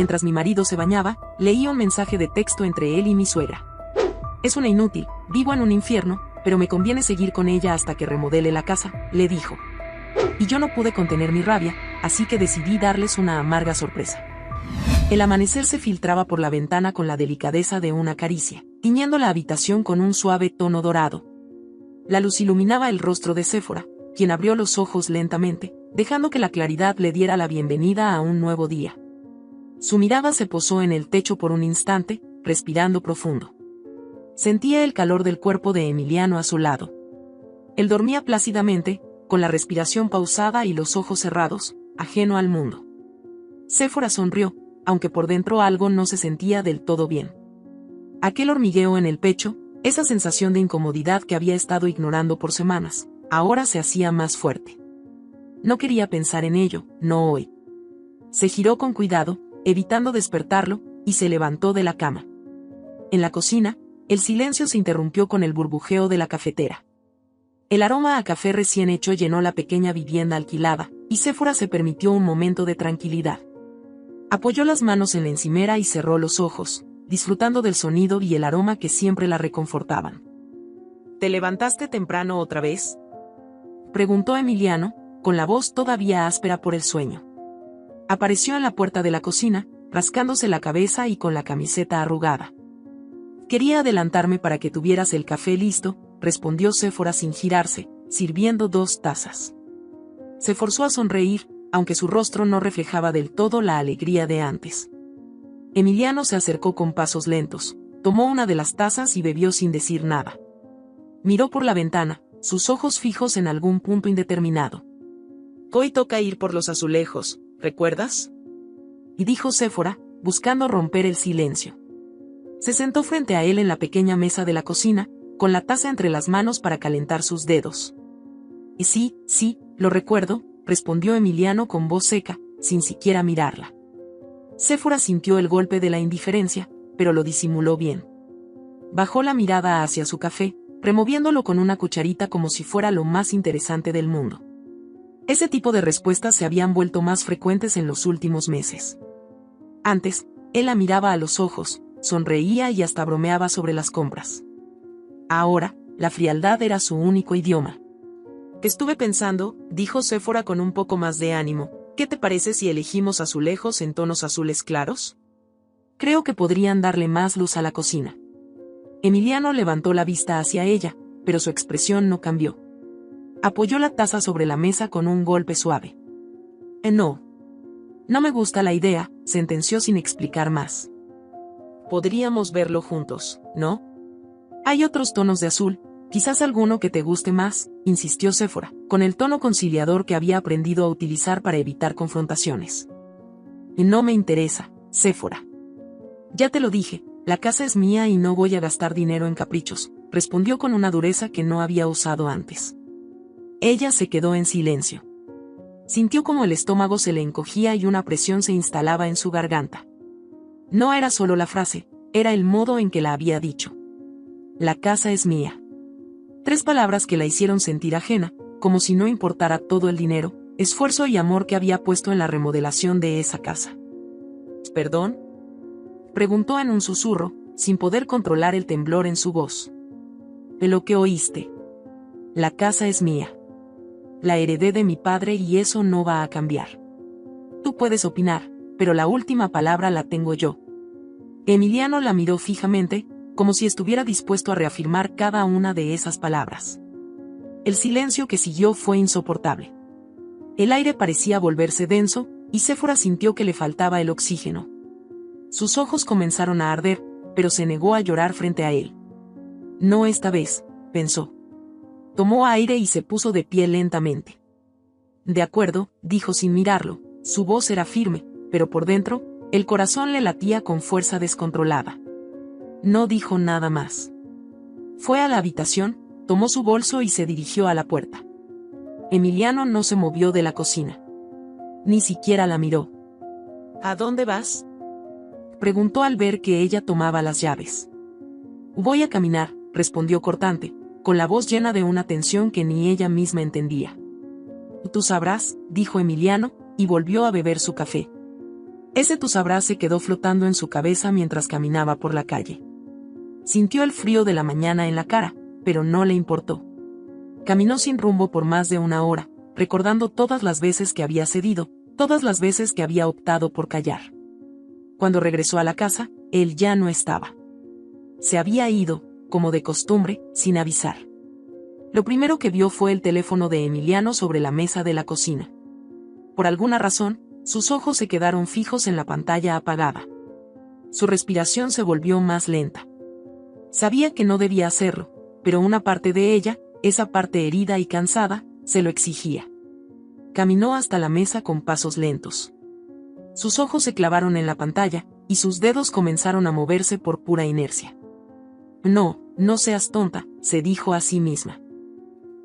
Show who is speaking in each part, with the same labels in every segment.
Speaker 1: Mientras mi marido se bañaba, leía un mensaje de texto entre él y mi suegra. Es una inútil, vivo en un infierno, pero me conviene seguir con ella hasta que remodele la casa, le dijo. Y yo no pude contener mi rabia, así que decidí darles una amarga sorpresa. El amanecer se filtraba por la ventana con la delicadeza de una caricia, tiñendo la habitación con un suave tono dorado. La luz iluminaba el rostro de Séfora, quien abrió los ojos lentamente, dejando que la claridad le diera la bienvenida a un nuevo día. Su mirada se posó en el techo por un instante, respirando profundo. Sentía el calor del cuerpo de Emiliano a su lado. Él dormía plácidamente, con la respiración pausada y los ojos cerrados, ajeno al mundo. Séfora sonrió, aunque por dentro algo no se sentía del todo bien. Aquel hormigueo en el pecho, esa sensación de incomodidad que había estado ignorando por semanas, ahora se hacía más fuerte. No quería pensar en ello, no hoy. Se giró con cuidado, evitando despertarlo, y se levantó de la cama. En la cocina, el silencio se interrumpió con el burbujeo de la cafetera. El aroma a café recién hecho llenó la pequeña vivienda alquilada, y Séfora se permitió un momento de tranquilidad. Apoyó las manos en la encimera y cerró los ojos, disfrutando del sonido y el aroma que siempre la reconfortaban. ¿Te levantaste temprano otra vez?, preguntó Emiliano, con la voz todavía áspera por el sueño. Apareció en la puerta de la cocina, rascándose la cabeza y con la camiseta arrugada. Quería adelantarme para que tuvieras el café listo, respondió Séfora sin girarse, sirviendo 2 tazas. Se forzó a sonreír, aunque su rostro no reflejaba del todo la alegría de antes. Emiliano se acercó con pasos lentos, tomó una de las tazas y bebió sin decir nada. Miró por la ventana, sus ojos fijos en algún punto indeterminado. Hoy toca ir por los azulejos, ¿recuerdas?, y dijo Séfora, buscando romper el silencio. Se sentó frente a él en la pequeña mesa de la cocina, con la taza entre las manos para calentar sus dedos. Y sí, lo recuerdo, respondió Emiliano con voz seca, sin siquiera mirarla. Séfora sintió el golpe de la indiferencia, pero lo disimuló bien. Bajó la mirada hacia su café, removiéndolo con una cucharita como si fuera lo más interesante del mundo. Ese tipo de respuestas se habían vuelto más frecuentes en los últimos meses. Antes, él la miraba a los ojos, sonreía y hasta bromeaba sobre las compras. Ahora, la frialdad era su único idioma. Estuve pensando, dijo Séfora con un poco más de ánimo, ¿qué te parece si elegimos azulejos en tonos azules claros? Creo que podrían darle más luz a la cocina. Emiliano levantó la vista hacia ella, pero su expresión no cambió. Apoyó la taza sobre la mesa con un golpe suave. No me gusta la idea, sentenció sin explicar más. Podríamos verlo juntos, ¿no? Hay otros tonos de azul, quizás alguno que te guste más, insistió Séfora, con el tono conciliador que había aprendido a utilizar para evitar confrontaciones. No me interesa, Séfora. Ya te lo dije, la casa es mía y no voy a gastar dinero en caprichos, respondió con una dureza que no había usado antes. Ella se quedó en silencio. Sintió como el estómago se le encogía y una presión se instalaba en su garganta. No era solo la frase, era el modo en que la había dicho. La casa es mía. 3 palabras que la hicieron sentir ajena, como si no importara todo el dinero, esfuerzo y amor que había puesto en la remodelación de esa casa. ¿Perdón?, preguntó en un susurro, sin poder controlar el temblor en su voz. ¿De lo que oíste? La casa es mía. La heredé de mi padre y eso no va a cambiar. Tú puedes opinar, pero la última palabra la tengo yo. Emiliano la miró fijamente, como si estuviera dispuesto a reafirmar cada una de esas palabras. El silencio que siguió fue insoportable. El aire parecía volverse denso, y Séfora sintió que le faltaba el oxígeno. Sus ojos comenzaron a arder, pero se negó a llorar frente a él. No esta vez, pensó. Tomó aire y se puso de pie lentamente. De acuerdo, dijo sin mirarlo, su voz era firme, pero por dentro, el corazón le latía con fuerza descontrolada. No dijo nada más. Fue a la habitación, tomó su bolso y se dirigió a la puerta. Emiliano no se movió de la cocina. Ni siquiera la miró. ¿A dónde vas?, preguntó al ver que ella tomaba las llaves. Voy a caminar, respondió cortante, con la voz llena de una tensión que ni ella misma entendía. Tú sabrás, dijo Emiliano, y volvió a beber su café. Ese tú sabrás se quedó flotando en su cabeza mientras caminaba por la calle. Sintió el frío de la mañana en la cara, pero no le importó. Caminó sin rumbo por más de una hora, recordando todas las veces que había cedido, todas las veces que había optado por callar. Cuando regresó a la casa, él ya no estaba. Se había ido, como de costumbre, sin avisar. Lo primero que vio fue el teléfono de Emiliano sobre la mesa de la cocina. Por alguna razón, sus ojos se quedaron fijos en la pantalla apagada. Su respiración se volvió más lenta. Sabía que no debía hacerlo, pero una parte de ella, esa parte herida y cansada, se lo exigía. Caminó hasta la mesa con pasos lentos. Sus ojos se clavaron en la pantalla, y sus dedos comenzaron a moverse por pura inercia. No, no seas tonta, se dijo a sí misma.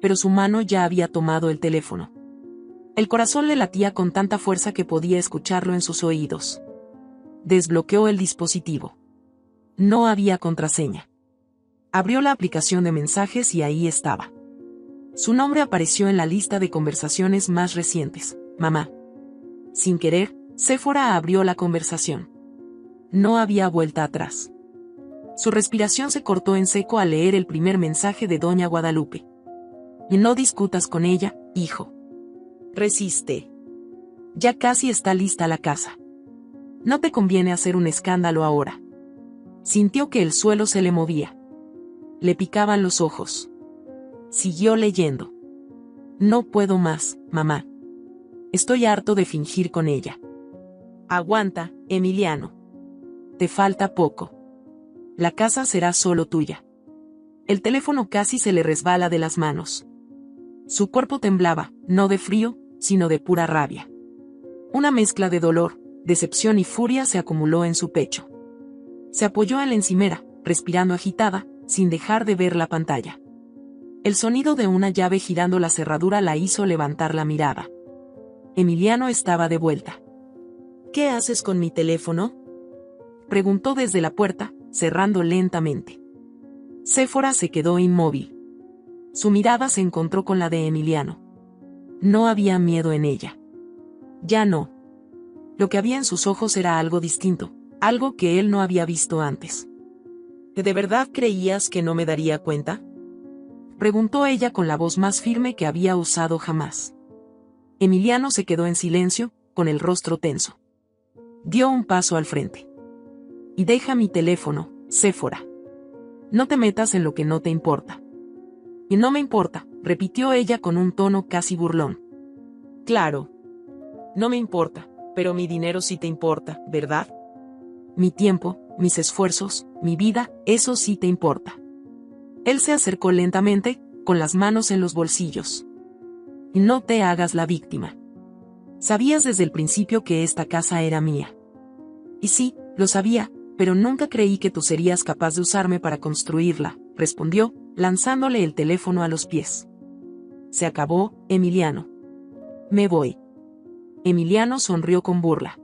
Speaker 1: Pero su mano ya había tomado el teléfono. El corazón le latía con tanta fuerza que podía escucharlo en sus oídos. Desbloqueó el dispositivo. No había contraseña. Abrió la aplicación de mensajes y ahí estaba. Su nombre apareció en la lista de conversaciones más recientes. Mamá. Sin querer, Séfora abrió la conversación. No había vuelta atrás. Su respiración se cortó en seco al leer el primer mensaje de Doña Guadalupe. Y no discutas con ella, hijo. Resiste. Ya casi está lista la casa. No te conviene hacer un escándalo ahora. Sintió que el suelo se le movía. Le picaban los ojos. Siguió leyendo. No puedo más, mamá. Estoy harto de fingir con ella. Aguanta, Emiliano. Te falta poco. La casa será solo tuya. El teléfono casi se le resbala de las manos. Su cuerpo temblaba, no de frío, sino de pura rabia. Una mezcla de dolor, decepción y furia se acumuló en su pecho. Se apoyó en la encimera, respirando agitada, sin dejar de ver la pantalla. El sonido de una llave girando la cerradura la hizo levantar la mirada. Emiliano estaba de vuelta. ¿Qué haces con mi teléfono?, preguntó desde la puerta, cerrando lentamente. Séfora se quedó inmóvil. Su mirada se encontró con la de Emiliano. No había miedo en ella. Ya no. Lo que había en sus ojos era algo distinto, algo que él no había visto antes. ¿De verdad creías que no me daría cuenta?, preguntó ella con la voz más firme que había usado jamás. Emiliano se quedó en silencio, con el rostro tenso. Dio un paso al frente. Y deja mi teléfono, Séfora. No te metas en lo que no te importa. Y no me importa, repitió ella con un tono casi burlón. Claro. No me importa, pero mi dinero sí te importa, ¿verdad? Mi tiempo, mis esfuerzos, mi vida, eso sí te importa. Él se acercó lentamente, con las manos en los bolsillos. Y no te hagas la víctima. Sabías desde el principio que esta casa era mía. Y sí, lo sabía, pero nunca creí que tú serías capaz de usarme para construirla, respondió, lanzándole el teléfono a los pies. Se acabó, Emiliano. Me voy. Emiliano sonrió con burla.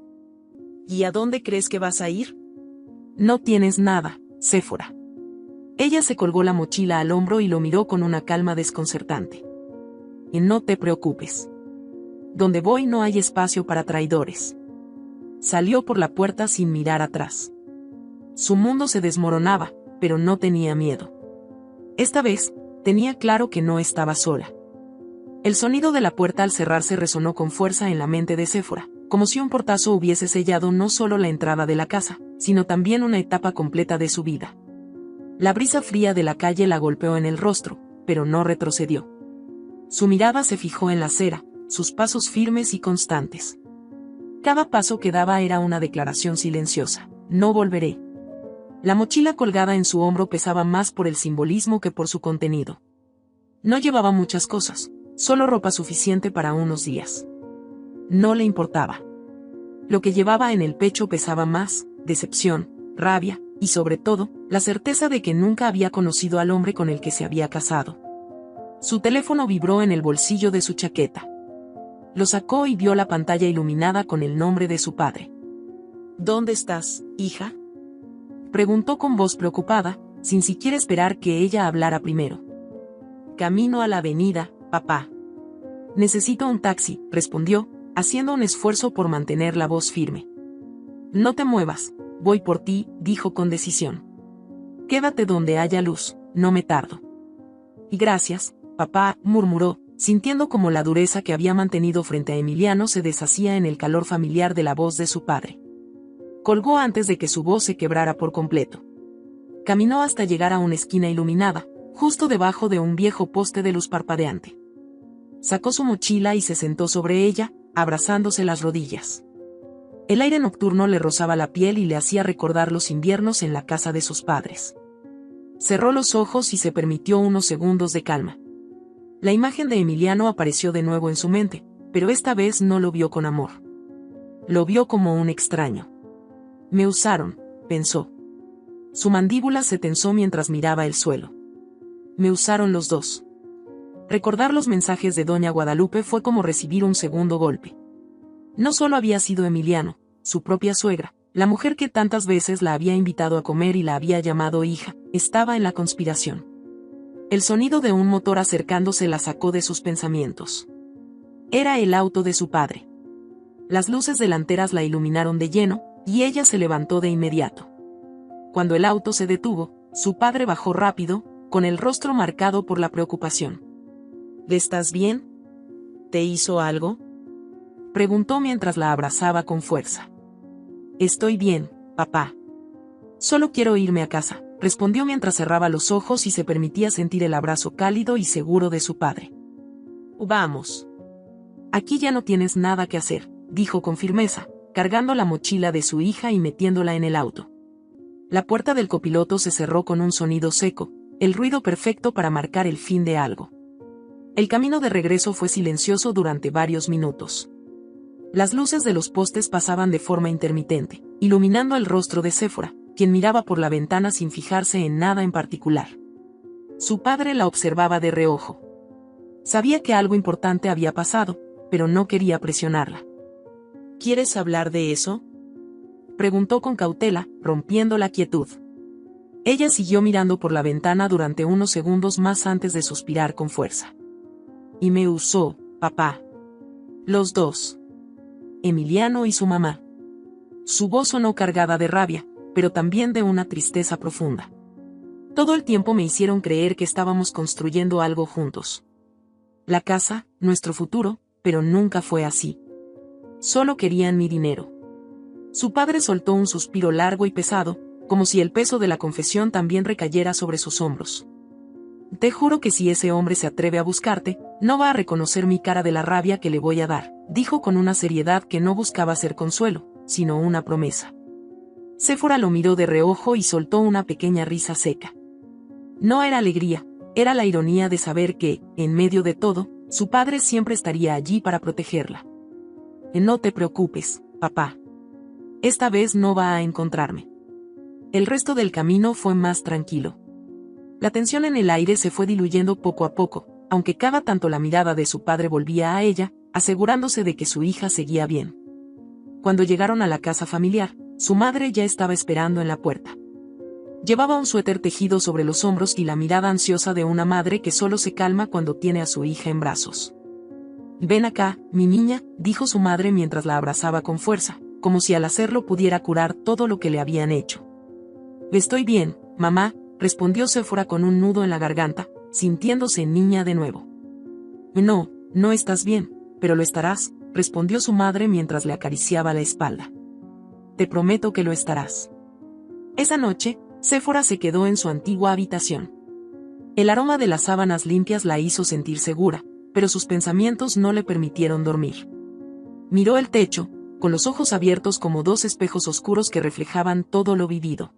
Speaker 1: ¿Y a dónde crees que vas a ir? No tienes nada, Séfora. Ella se colgó la mochila al hombro y lo miró con una calma desconcertante. Y no te preocupes. Donde voy no hay espacio para traidores. Salió por la puerta sin mirar atrás. Su mundo se desmoronaba, pero no tenía miedo. Esta vez, tenía claro que no estaba sola. El sonido de la puerta al cerrarse resonó con fuerza en la mente de Séfora, como si un portazo hubiese sellado no solo la entrada de la casa, sino también una etapa completa de su vida. La brisa fría de la calle la golpeó en el rostro, pero no retrocedió. Su mirada se fijó en la acera, sus pasos firmes y constantes. Cada paso que daba era una declaración silenciosa: no volveré. La mochila colgada en su hombro pesaba más por el simbolismo que por su contenido. No llevaba muchas cosas, solo ropa suficiente para unos días. No le importaba. Lo que llevaba en el pecho pesaba más: decepción, rabia, y sobre todo, la certeza de que nunca había conocido al hombre con el que se había casado. Su teléfono vibró en el bolsillo de su chaqueta. Lo sacó y vio la pantalla iluminada con el nombre de su padre. ¿Dónde estás, hija?, preguntó con voz preocupada, sin siquiera esperar que ella hablara primero. Camino a la avenida, papá. Necesito un taxi, respondió, haciendo un esfuerzo por mantener la voz firme. No te muevas, voy por ti, dijo con decisión. Quédate donde haya luz, no me tardo. Y gracias, papá, murmuró, sintiendo como la dureza que había mantenido frente a Emiliano se deshacía en el calor familiar de la voz de su padre. Colgó antes de que su voz se quebrara por completo. Caminó hasta llegar a una esquina iluminada, justo debajo de un viejo poste de luz parpadeante. Sacó su mochila y se sentó sobre ella, abrazándose las rodillas. El aire nocturno le rozaba la piel y le hacía recordar los inviernos en la casa de sus padres. Cerró los ojos y se permitió unos segundos de calma. La imagen de Emiliano apareció de nuevo en su mente, pero esta vez no lo vio con amor. Lo vio como un extraño. Me usaron, pensó. Su mandíbula se tensó mientras miraba el suelo. Me usaron los dos. Recordar los mensajes de doña Guadalupe fue como recibir un segundo golpe. No solo había sido Emiliano, su propia suegra, la mujer que tantas veces la había invitado a comer y la había llamado hija, estaba en la conspiración. El sonido de un motor acercándose la sacó de sus pensamientos. Era el auto de su padre. Las luces delanteras la iluminaron de lleno, y ella se levantó de inmediato. Cuando el auto se detuvo, su padre bajó rápido, con el rostro marcado por la preocupación. ¿Estás bien? ¿Te hizo algo?, preguntó mientras la abrazaba con fuerza. Estoy bien, papá. Solo quiero irme a casa, respondió mientras cerraba los ojos y se permitía sentir el abrazo cálido y seguro de su padre. Vamos. Aquí ya no tienes nada que hacer, dijo con firmeza, cargando la mochila de su hija y metiéndola en el auto. La puerta del copiloto se cerró con un sonido seco, el ruido perfecto para marcar el fin de algo. El camino de regreso fue silencioso durante varios minutos. Las luces de los postes pasaban de forma intermitente, iluminando el rostro de Séfora, quien miraba por la ventana sin fijarse en nada en particular. Su padre la observaba de reojo. Sabía que algo importante había pasado, pero no quería presionarla. ¿Quieres hablar de eso?, preguntó con cautela, rompiendo la quietud. Ella siguió mirando por la ventana durante unos segundos más antes de suspirar con fuerza. Y me usó, papá. Los dos. Emiliano y su mamá. Su voz sonó cargada de rabia, pero también de una tristeza profunda. Todo el tiempo me hicieron creer que estábamos construyendo algo juntos. La casa, nuestro futuro, pero nunca fue así. Solo querían mi dinero. Su padre soltó un suspiro largo y pesado, como si el peso de la confesión también recayera sobre sus hombros. Te juro que si ese hombre se atreve a buscarte, no va a reconocer mi cara de la rabia que le voy a dar, dijo con una seriedad que no buscaba ser consuelo, sino una promesa. Séfora lo miró de reojo y soltó una pequeña risa seca. No era alegría, era la ironía de saber que, en medio de todo, su padre siempre estaría allí para protegerla. No te preocupes, papá. Esta vez no va a encontrarme. El resto del camino fue más tranquilo. La tensión en el aire se fue diluyendo poco a poco, aunque cada tanto la mirada de su padre volvía a ella, asegurándose de que su hija seguía bien. Cuando llegaron a la casa familiar, su madre ya estaba esperando en la puerta. Llevaba un suéter tejido sobre los hombros y la mirada ansiosa de una madre que solo se calma cuando tiene a su hija en brazos. Ven acá, mi niña, dijo su madre mientras la abrazaba con fuerza, como si al hacerlo pudiera curar todo lo que le habían hecho. Estoy bien, mamá, respondió Séfora con un nudo en la garganta, sintiéndose niña de nuevo. No, no estás bien, pero lo estarás, respondió su madre mientras le acariciaba la espalda. Te prometo que lo estarás. Esa noche, Séfora se quedó en su antigua habitación. El aroma de las sábanas limpias la hizo sentir segura, pero sus pensamientos no le permitieron dormir. Miró el techo, con los ojos abiertos como dos espejos oscuros que reflejaban todo lo vivido.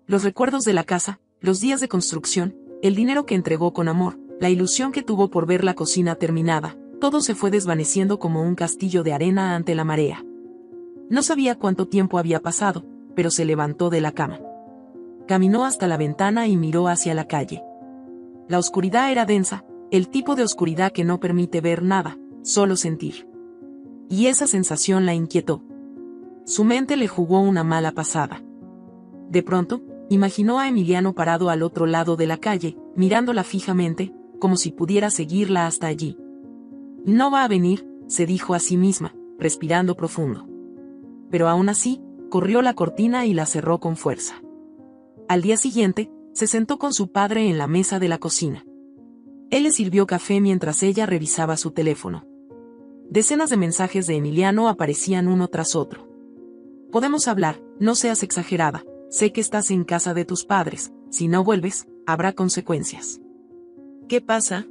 Speaker 1: Los recuerdos de la casa, los días de construcción, el dinero que entregó con amor, la ilusión que tuvo por ver la cocina terminada, todo se fue desvaneciendo como un castillo de arena ante la marea. No sabía cuánto tiempo había pasado, pero se levantó de la cama. Caminó hasta la ventana y miró hacia la calle. La oscuridad era densa, el tipo de oscuridad que no permite ver nada, solo sentir. Y esa sensación la inquietó. Su mente le jugó una mala pasada. De pronto, imaginó a Emiliano parado al otro lado de la calle, mirándola fijamente, como si pudiera seguirla hasta allí. No va a venir, se dijo a sí misma, respirando profundo. Pero aún así, corrió la cortina y la cerró con fuerza. Al día siguiente, se sentó con su padre en la mesa de la cocina. Él le sirvió café mientras ella revisaba su teléfono. Decenas de mensajes de Emiliano aparecían uno tras otro. Podemos hablar, no seas exagerada, sé que estás en casa de tus padres, si no vuelves, habrá consecuencias. ¿Qué pasa?,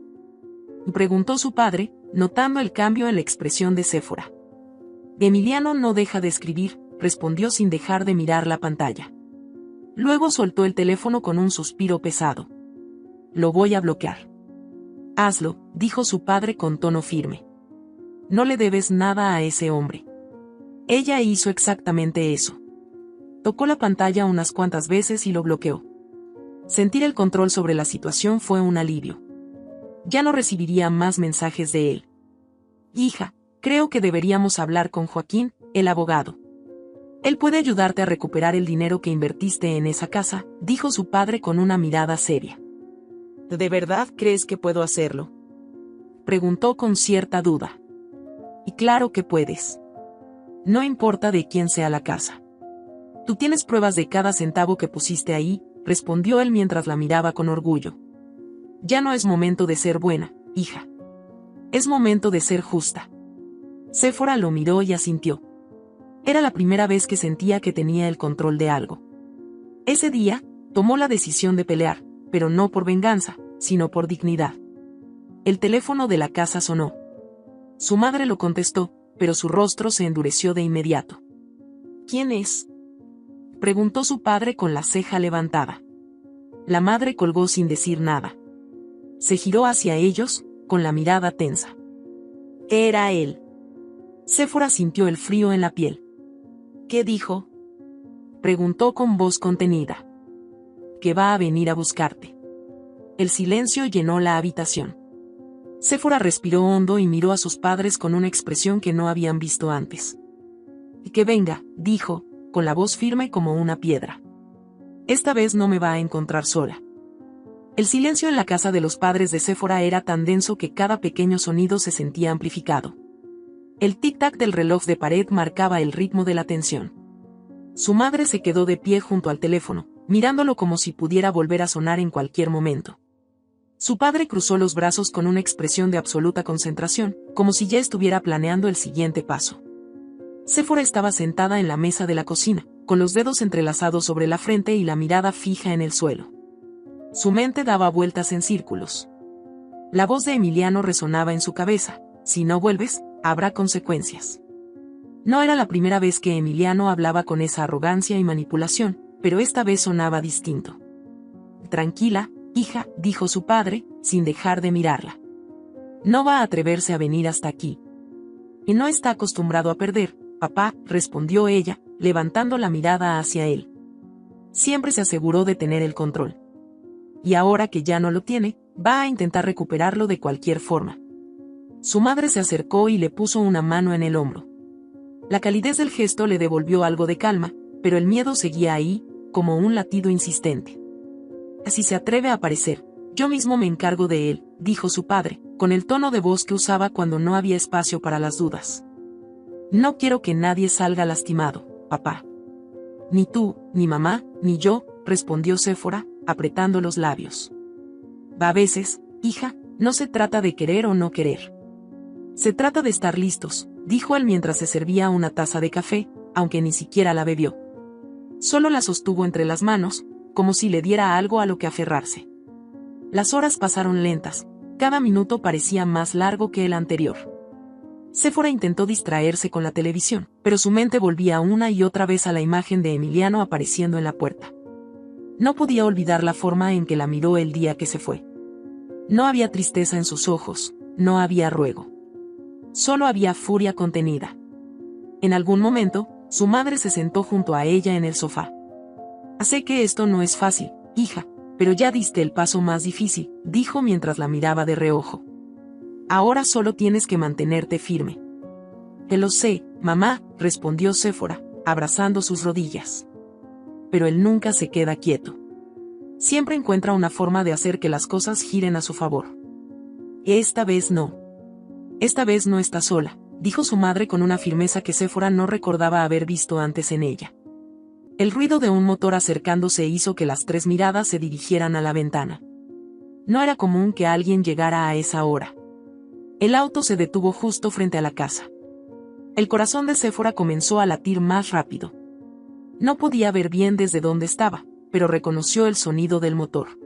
Speaker 1: preguntó su padre, notando el cambio en la expresión de Séfora. Emiliano no deja de escribir, respondió sin dejar de mirar la pantalla. Luego soltó el teléfono con un suspiro pesado. Lo voy a bloquear. Hazlo, dijo su padre con tono firme. No le debes nada a ese hombre. Ella hizo exactamente eso. Tocó la pantalla unas cuantas veces y lo bloqueó. Sentir el control sobre la situación fue un alivio. Ya no recibiría más mensajes de él. Hija, creo que deberíamos hablar con Joaquín, el abogado. Él puede ayudarte a recuperar el dinero que invertiste en esa casa, dijo su padre con una mirada seria. ¿De verdad crees que puedo hacerlo?, preguntó con cierta duda. Y claro que puedes. No importa de quién sea la casa. Tú tienes pruebas de cada centavo que pusiste ahí, respondió él mientras la miraba con orgullo. Ya no es momento de ser buena, hija. Es momento de ser justa. Séfora lo miró y asintió. Era la primera vez que sentía que tenía el control de algo. Ese día, tomó la decisión de pelear, pero no por venganza, sino por dignidad. El teléfono de la casa sonó. Su madre lo contestó, pero su rostro se endureció de inmediato. ¿Quién es?, preguntó su padre con la ceja levantada. La madre colgó sin decir nada. Se giró hacia ellos, con la mirada tensa. Era él. Séfora sintió el frío en la piel. ¿Qué dijo?, preguntó con voz contenida. Que va a venir a buscarte. El silencio llenó la habitación. Séfora respiró hondo y miró a sus padres con una expresión que no habían visto antes. Que venga, dijo, con la voz firme como una piedra. Esta vez no me va a encontrar sola. El silencio en la casa de los padres de Séfora era tan denso que cada pequeño sonido se sentía amplificado. El tic-tac del reloj de pared marcaba el ritmo de la tensión. Su madre se quedó de pie junto al teléfono, mirándolo como si pudiera volver a sonar en cualquier momento. Su padre cruzó los brazos con una expresión de absoluta concentración, como si ya estuviera planeando el siguiente paso. Séfora estaba sentada en la mesa de la cocina, con los dedos entrelazados sobre la frente y la mirada fija en el suelo. Su mente daba vueltas en círculos. La voz de Emiliano resonaba en su cabeza: si no vuelves, habrá consecuencias. No era la primera vez que Emiliano hablaba con esa arrogancia y manipulación, pero esta vez sonaba distinto. Tranquila, hija, dijo su padre, sin dejar de mirarla. No va a atreverse a venir hasta aquí. Y no está acostumbrado a perder, papá, respondió ella, levantando la mirada hacia él. Siempre se aseguró de tener el control. Y ahora que ya no lo tiene, va a intentar recuperarlo de cualquier forma. Su madre se acercó y le puso una mano en el hombro. La calidez del gesto le devolvió algo de calma, pero el miedo seguía ahí, como un latido insistente. Si se atreve a aparecer, yo mismo me encargo de él, dijo su padre, con el tono de voz que usaba cuando no había espacio para las dudas. No quiero que nadie salga lastimado, papá. Ni tú, ni mamá, ni yo, respondió Séfora, apretando los labios. A veces, hija, no se trata de querer o no querer. Se trata de estar listos, dijo él mientras se servía una taza de café, aunque ni siquiera la bebió. Solo la sostuvo entre las manos, como si le diera algo a lo que aferrarse. Las horas pasaron lentas, cada minuto parecía más largo que el anterior. Séfora intentó distraerse con la televisión, pero su mente volvía una y otra vez a la imagen de Emiliano apareciendo en la puerta. No podía olvidar la forma en que la miró el día que se fue. No había tristeza en sus ojos, no había ruego. Solo había furia contenida. En algún momento, su madre se sentó junto a ella en el sofá. Sé que esto no es fácil, hija, pero ya diste el paso más difícil, dijo mientras la miraba de reojo. Ahora solo tienes que mantenerte firme. Te lo sé, mamá, respondió Séfora, abrazando sus rodillas. Pero él nunca se queda quieto. Siempre encuentra una forma de hacer que las cosas giren a su favor. Esta vez no. Esta vez no está sola, dijo su madre con una firmeza que Séfora no recordaba haber visto antes en ella. El ruido de un motor acercándose hizo que las tres miradas se dirigieran a la ventana. No era común que alguien llegara a esa hora. El auto se detuvo justo frente a la casa. El corazón de Séfora comenzó a latir más rápido. No podía ver bien desde dónde estaba, pero reconoció el sonido del motor.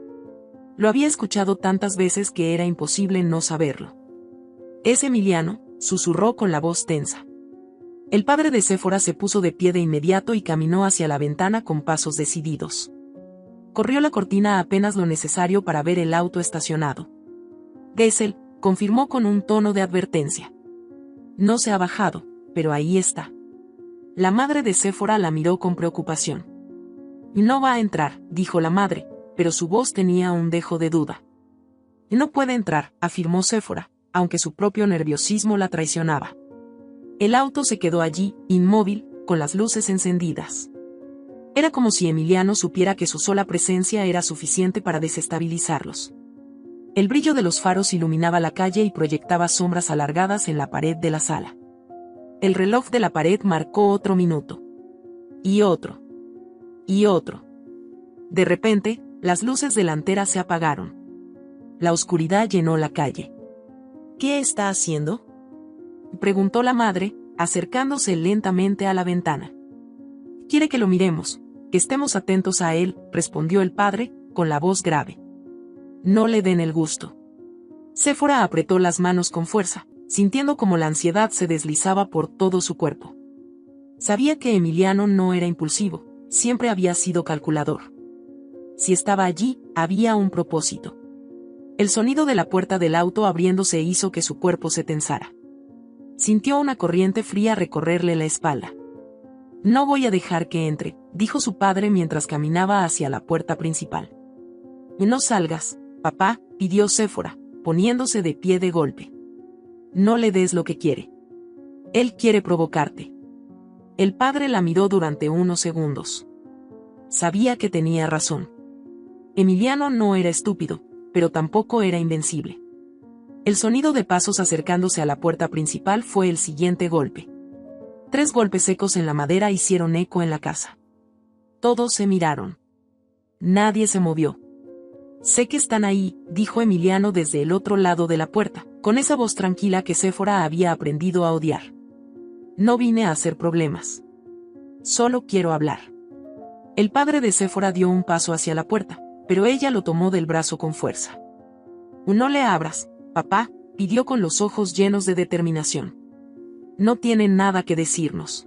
Speaker 1: Lo había escuchado tantas veces que era imposible no saberlo. «Es Emiliano», susurró con la voz tensa. El padre de Séfora se puso de pie de inmediato y caminó hacia la ventana con pasos decididos. Corrió la cortina apenas lo necesario para ver el auto estacionado. «Gesell», confirmó con un tono de advertencia. «No se ha bajado, pero ahí está». La madre de Séfora la miró con preocupación. «No va a entrar», dijo la madre, pero su voz tenía un dejo de duda. «No puede entrar», afirmó Séfora, aunque su propio nerviosismo la traicionaba. El auto se quedó allí, inmóvil, con las luces encendidas. Era como si Emiliano supiera que su sola presencia era suficiente para desestabilizarlos. El brillo de los faros iluminaba la calle y proyectaba sombras alargadas en la pared de la sala. El reloj de la pared marcó otro minuto. Y otro. Y otro. De repente, las luces delanteras se apagaron. La oscuridad llenó la calle. «¿Qué está haciendo?», preguntó la madre, acercándose lentamente a la ventana. «Quiere que lo miremos, que estemos atentos a él», respondió el padre, con la voz grave. «No le den el gusto». Séfora apretó las manos con fuerza, sintiendo como la ansiedad se deslizaba por todo su cuerpo. Sabía que Emiliano no era impulsivo, siempre había sido calculador. Si estaba allí, había un propósito. El sonido de la puerta del auto abriéndose hizo que su cuerpo se tensara. Sintió una corriente fría recorrerle la espalda. «No voy a dejar que entre», dijo su padre mientras caminaba hacia la puerta principal. «No salgas, papá», pidió Séfora, poniéndose de pie de golpe. «No le des lo que quiere. Él quiere provocarte». El padre la miró durante unos segundos. Sabía que tenía razón. Emiliano no era estúpido, pero tampoco era invencible. El sonido de pasos acercándose a la puerta principal fue el siguiente golpe. 3 golpes secos en la madera hicieron eco en la casa. Todos se miraron. Nadie se movió. «Sé que están ahí», dijo Emiliano desde el otro lado de la puerta, con esa voz tranquila que Séfora había aprendido a odiar. «No vine a hacer problemas. Solo quiero hablar». El padre de Séfora dio un paso hacia la puerta, pero ella lo tomó del brazo con fuerza. «No le abras, papá», pidió con los ojos llenos de determinación. «No tiene nada que decirnos».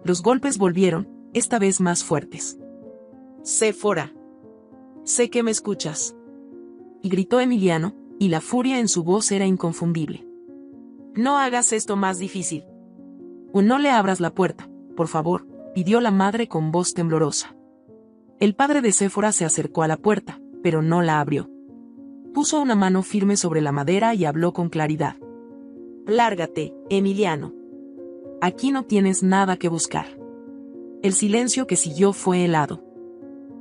Speaker 1: Los golpes volvieron, esta vez más fuertes. «Séfora. Sé que me escuchas», y gritó Emiliano, y la furia en su voz era inconfundible. «No hagas esto más difícil». «No le abras la puerta, por favor», pidió la madre con voz temblorosa. El padre de Séfora se acercó a la puerta, pero no la abrió. Puso una mano firme sobre la madera y habló con claridad. «Lárgate, Emiliano. Aquí no tienes nada que buscar». El silencio que siguió fue helado.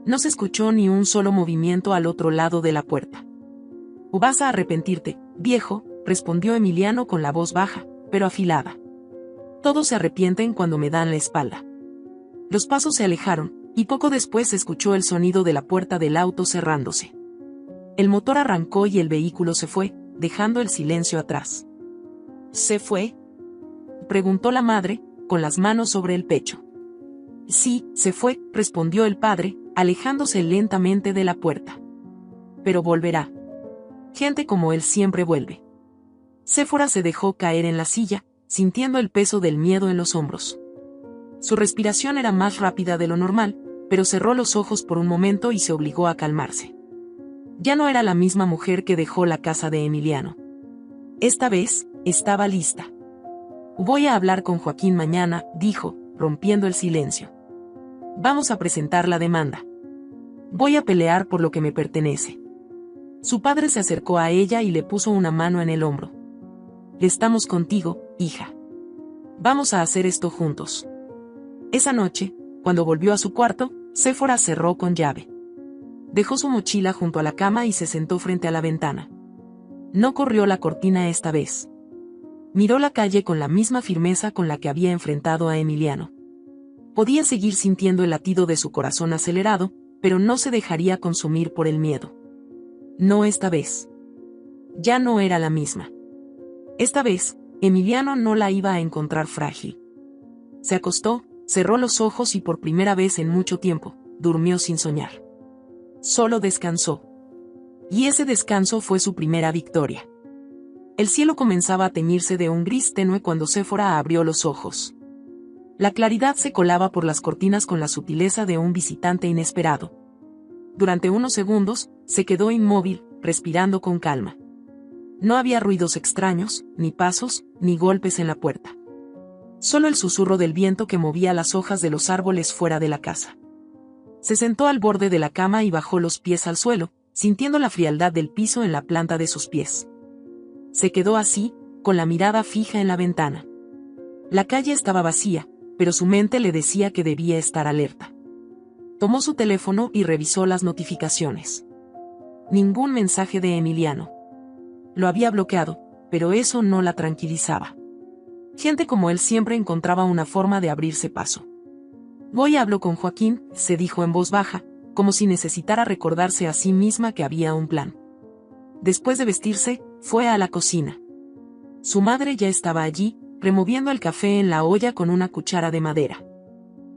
Speaker 1: No se escuchó ni un solo movimiento al otro lado de la puerta. «Vas a arrepentirte, viejo», respondió Emiliano con la voz baja, pero afilada. «Todos se arrepienten cuando me dan la espalda». Los pasos se alejaron, y poco después se escuchó el sonido de la puerta del auto cerrándose. El motor arrancó y el vehículo se fue, dejando el silencio atrás. «¿Se fue?», preguntó la madre, con las manos sobre el pecho. «Sí, se fue», respondió el padre, alejándose lentamente de la puerta. «Pero volverá. Gente como él siempre vuelve». Séfora se dejó caer en la silla, sintiendo el peso del miedo en los hombros. Su respiración era más rápida de lo normal, pero cerró los ojos por un momento y se obligó a calmarse. Ya no era la misma mujer que dejó la casa de Emiliano. Esta vez, estaba lista. «Voy a hablar con Joaquín mañana», dijo, rompiendo el silencio. «Vamos a presentar la demanda. Voy a pelear por lo que me pertenece». Su padre se acercó a ella y le puso una mano en el hombro. «Estamos contigo, hija. Vamos a hacer esto juntos». Esa noche, cuando volvió a su cuarto, Séfora cerró con llave. Dejó su mochila junto a la cama y se sentó frente a la ventana. No corrió la cortina esta vez. Miró la calle con la misma firmeza con la que había enfrentado a Emiliano. Podía seguir sintiendo el latido de su corazón acelerado, pero no se dejaría consumir por el miedo. No esta vez. Ya no era la misma. Esta vez, Emiliano no la iba a encontrar frágil. Se acostó, cerró los ojos y por primera vez en mucho tiempo, durmió sin soñar. Solo descansó. Y ese descanso fue su primera victoria. El cielo comenzaba a teñirse de un gris tenue cuando Séfora abrió los ojos. La claridad se colaba por las cortinas con la sutileza de un visitante inesperado. Durante unos segundos, se quedó inmóvil, respirando con calma. No había ruidos extraños, ni pasos, ni golpes en la puerta. Solo el susurro del viento que movía las hojas de los árboles fuera de la casa. Se sentó al borde de la cama y bajó los pies al suelo, sintiendo la frialdad del piso en la planta de sus pies. Se quedó así, con la mirada fija en la ventana. La calle estaba vacía, pero su mente le decía que debía estar alerta. Tomó su teléfono y revisó las notificaciones. Ningún mensaje de Emiliano. Lo había bloqueado, pero eso no la tranquilizaba. Gente como él siempre encontraba una forma de abrirse paso. Voy a hablar con Joaquín, se dijo en voz baja, como si necesitara recordarse a sí misma que había un plan. Después de vestirse, fue a la cocina. Su madre ya estaba allí, removiendo el café en la olla con una cuchara de madera.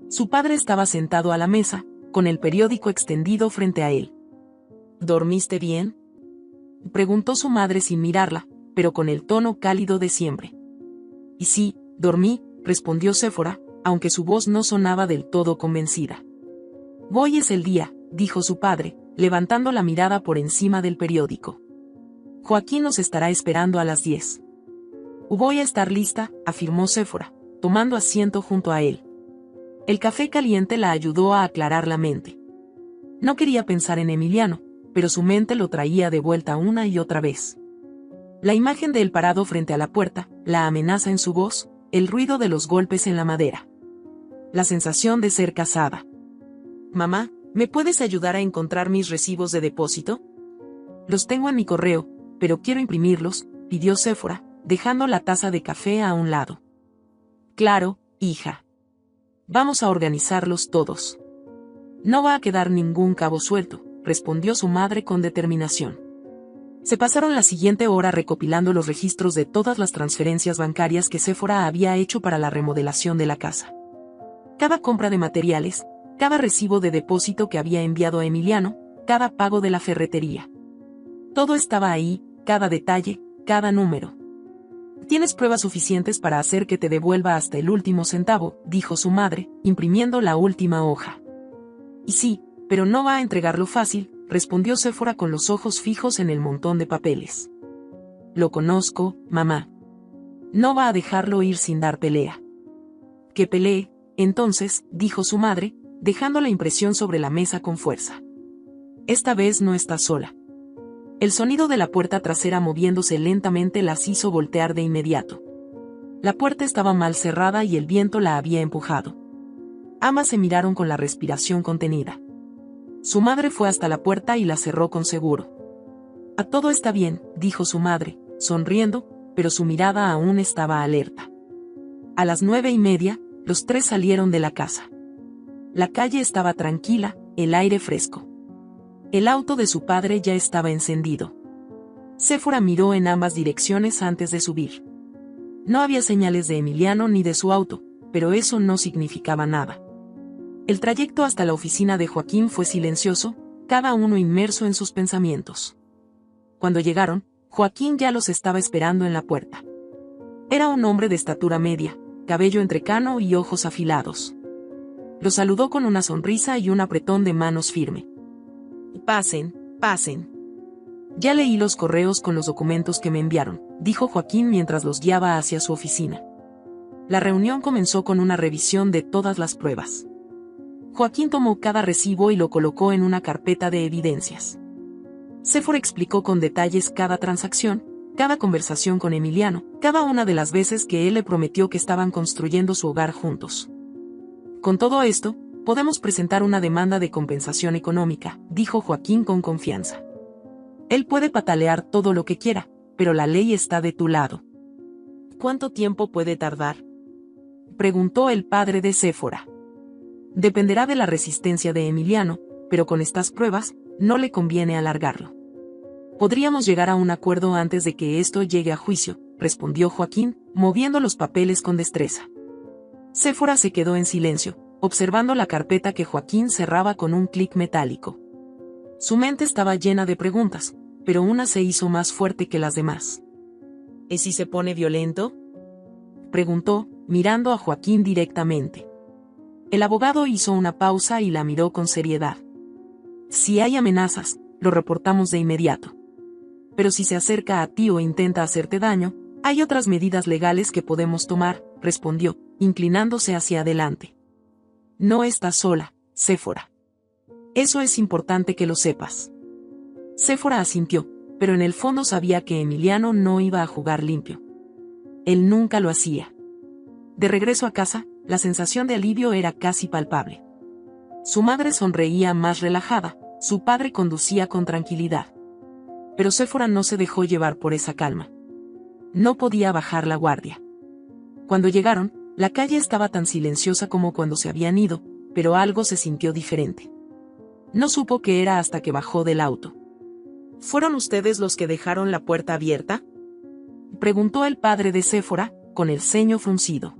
Speaker 1: Su padre estaba sentado a la mesa, con el periódico extendido frente a él. ¿Dormiste bien?, preguntó su madre sin mirarla, pero con el tono cálido de siempre. Y sí, dormí, respondió Séfora, aunque su voz no sonaba del todo convencida. Hoy es el día, dijo su padre, levantando la mirada por encima del periódico. Joaquín nos estará esperando a las 10. Voy a estar lista, afirmó Séfora, tomando asiento junto a él. El café caliente la ayudó a aclarar la mente. No quería pensar en Emiliano, pero su mente lo traía de vuelta una y otra vez. La imagen de él parado frente a la puerta, la amenaza en su voz, el ruido de los golpes en la madera. La sensación de ser casada. Mamá, ¿me puedes ayudar a encontrar mis recibos de depósito? Los tengo en mi correo, pero quiero imprimirlos, pidió Séfora, dejando la taza de café a un lado. Claro, hija. Vamos a organizarlos todos. No va a quedar ningún cabo suelto, respondió su madre con determinación. Se pasaron la siguiente hora recopilando los registros de todas las transferencias bancarias que Séfora había hecho para la remodelación de la casa. Cada compra de materiales, cada recibo de depósito que había enviado a Emiliano, cada pago de la ferretería. Todo estaba ahí, cada detalle, cada número. Tienes pruebas suficientes para hacer que te devuelva hasta el último centavo, dijo su madre, imprimiendo la última hoja. Y sí, pero no va a entregarlo fácil, respondió Séfora con los ojos fijos en el montón de papeles. Lo conozco, mamá. No va a dejarlo ir sin dar pelea. Que pelee, entonces, dijo su madre, dejando la impresión sobre la mesa con fuerza. Esta vez no está sola. El sonido de la puerta trasera moviéndose lentamente las hizo voltear de inmediato. La puerta estaba mal cerrada y el viento la había empujado. Ambas se miraron con la respiración contenida. Su madre fue hasta la puerta y la cerró con seguro. A todo está bien, dijo su madre, sonriendo, pero su mirada aún estaba alerta. A las 9:30, los tres salieron de la casa. La calle estaba tranquila, el aire fresco. El auto de su padre ya estaba encendido. Séfora miró en ambas direcciones antes de subir. No había señales de Emiliano ni de su auto, pero eso no significaba nada. El trayecto hasta la oficina de Joaquín fue silencioso, cada uno inmerso en sus pensamientos. Cuando llegaron, Joaquín ya los estaba esperando en la puerta. Era un hombre de estatura media, cabello entrecano y ojos afilados. Los saludó con una sonrisa y un apretón de manos firme. Pasen, pasen. Ya leí los correos con los documentos que me enviaron, dijo Joaquín mientras los guiaba hacia su oficina. La reunión comenzó con una revisión de todas las pruebas. Joaquín tomó cada recibo y lo colocó en una carpeta de evidencias. Séfora explicó con detalles cada transacción, cada conversación con Emiliano, cada una de las veces que él le prometió que estaban construyendo su hogar juntos. Con todo esto, podemos presentar una demanda de compensación económica, dijo Joaquín con confianza. Él puede patalear todo lo que quiera, pero la ley está de tu lado. ¿Cuánto tiempo puede tardar?, preguntó el padre de Séfora. Dependerá de la resistencia de Emiliano, pero con estas pruebas, no le conviene alargarlo. Podríamos llegar a un acuerdo antes de que esto llegue a juicio, respondió Joaquín, moviendo los papeles con destreza. Séfora se quedó en silencio, observando la carpeta que Joaquín cerraba con un clic metálico. Su mente estaba llena de preguntas, pero una se hizo más fuerte que las demás. ¿Y si se pone violento?, preguntó, mirando a Joaquín directamente. El abogado hizo una pausa y la miró con seriedad. Si hay amenazas, lo reportamos de inmediato. Pero si se acerca a ti o intenta hacerte daño, hay otras medidas legales que podemos tomar, respondió, inclinándose hacia adelante. No estás sola, Séfora. Eso es importante que lo sepas. Séfora asintió, pero en el fondo sabía que Emiliano no iba a jugar limpio. Él nunca lo hacía. De regreso a casa, la sensación de alivio era casi palpable. Su madre sonreía más relajada, su padre conducía con tranquilidad. Pero Séfora no se dejó llevar por esa calma. No podía bajar la guardia. Cuando llegaron, la calle estaba tan silenciosa como cuando se habían ido, pero algo se sintió diferente. No supo qué era hasta que bajó del auto. ¿Fueron ustedes los que dejaron la puerta abierta?, preguntó el padre de Séfora, con el ceño fruncido.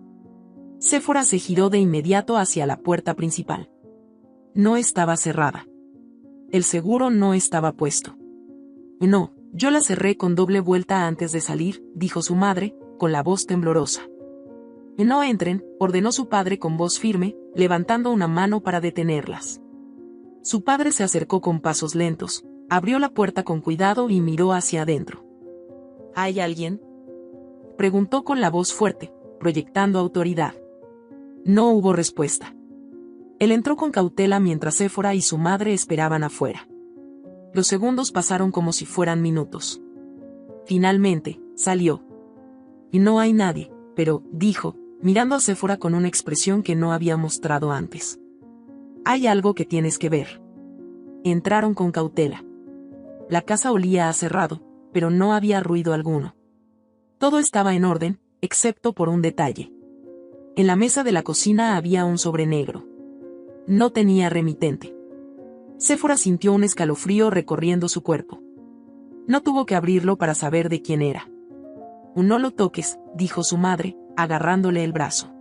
Speaker 1: Séfora se giró de inmediato hacia la puerta principal. No estaba cerrada. El seguro no estaba puesto. No, yo la cerré con doble vuelta antes de salir, dijo su madre, con la voz temblorosa. No entren, ordenó su padre con voz firme, levantando una mano para detenerlas. Su padre se acercó con pasos lentos, abrió la puerta con cuidado y miró hacia adentro. ¿Hay alguien?, preguntó con la voz fuerte, proyectando autoridad. No hubo respuesta. Él entró con cautela mientras Séfora y su madre esperaban afuera. Los segundos pasaron como si fueran minutos. Finalmente, salió. Y no hay nadie, pero, dijo, mirando a Séfora con una expresión que no había mostrado antes. Hay algo que tienes que ver. Entraron con cautela. La casa olía a cerrado, pero no había ruido alguno. Todo estaba en orden, excepto por un detalle. En la mesa de la cocina había un sobre negro. No tenía remitente. Séfora sintió un escalofrío recorriendo su cuerpo. No tuvo que abrirlo para saber de quién era. No lo toques, dijo su madre, agarrándole el brazo.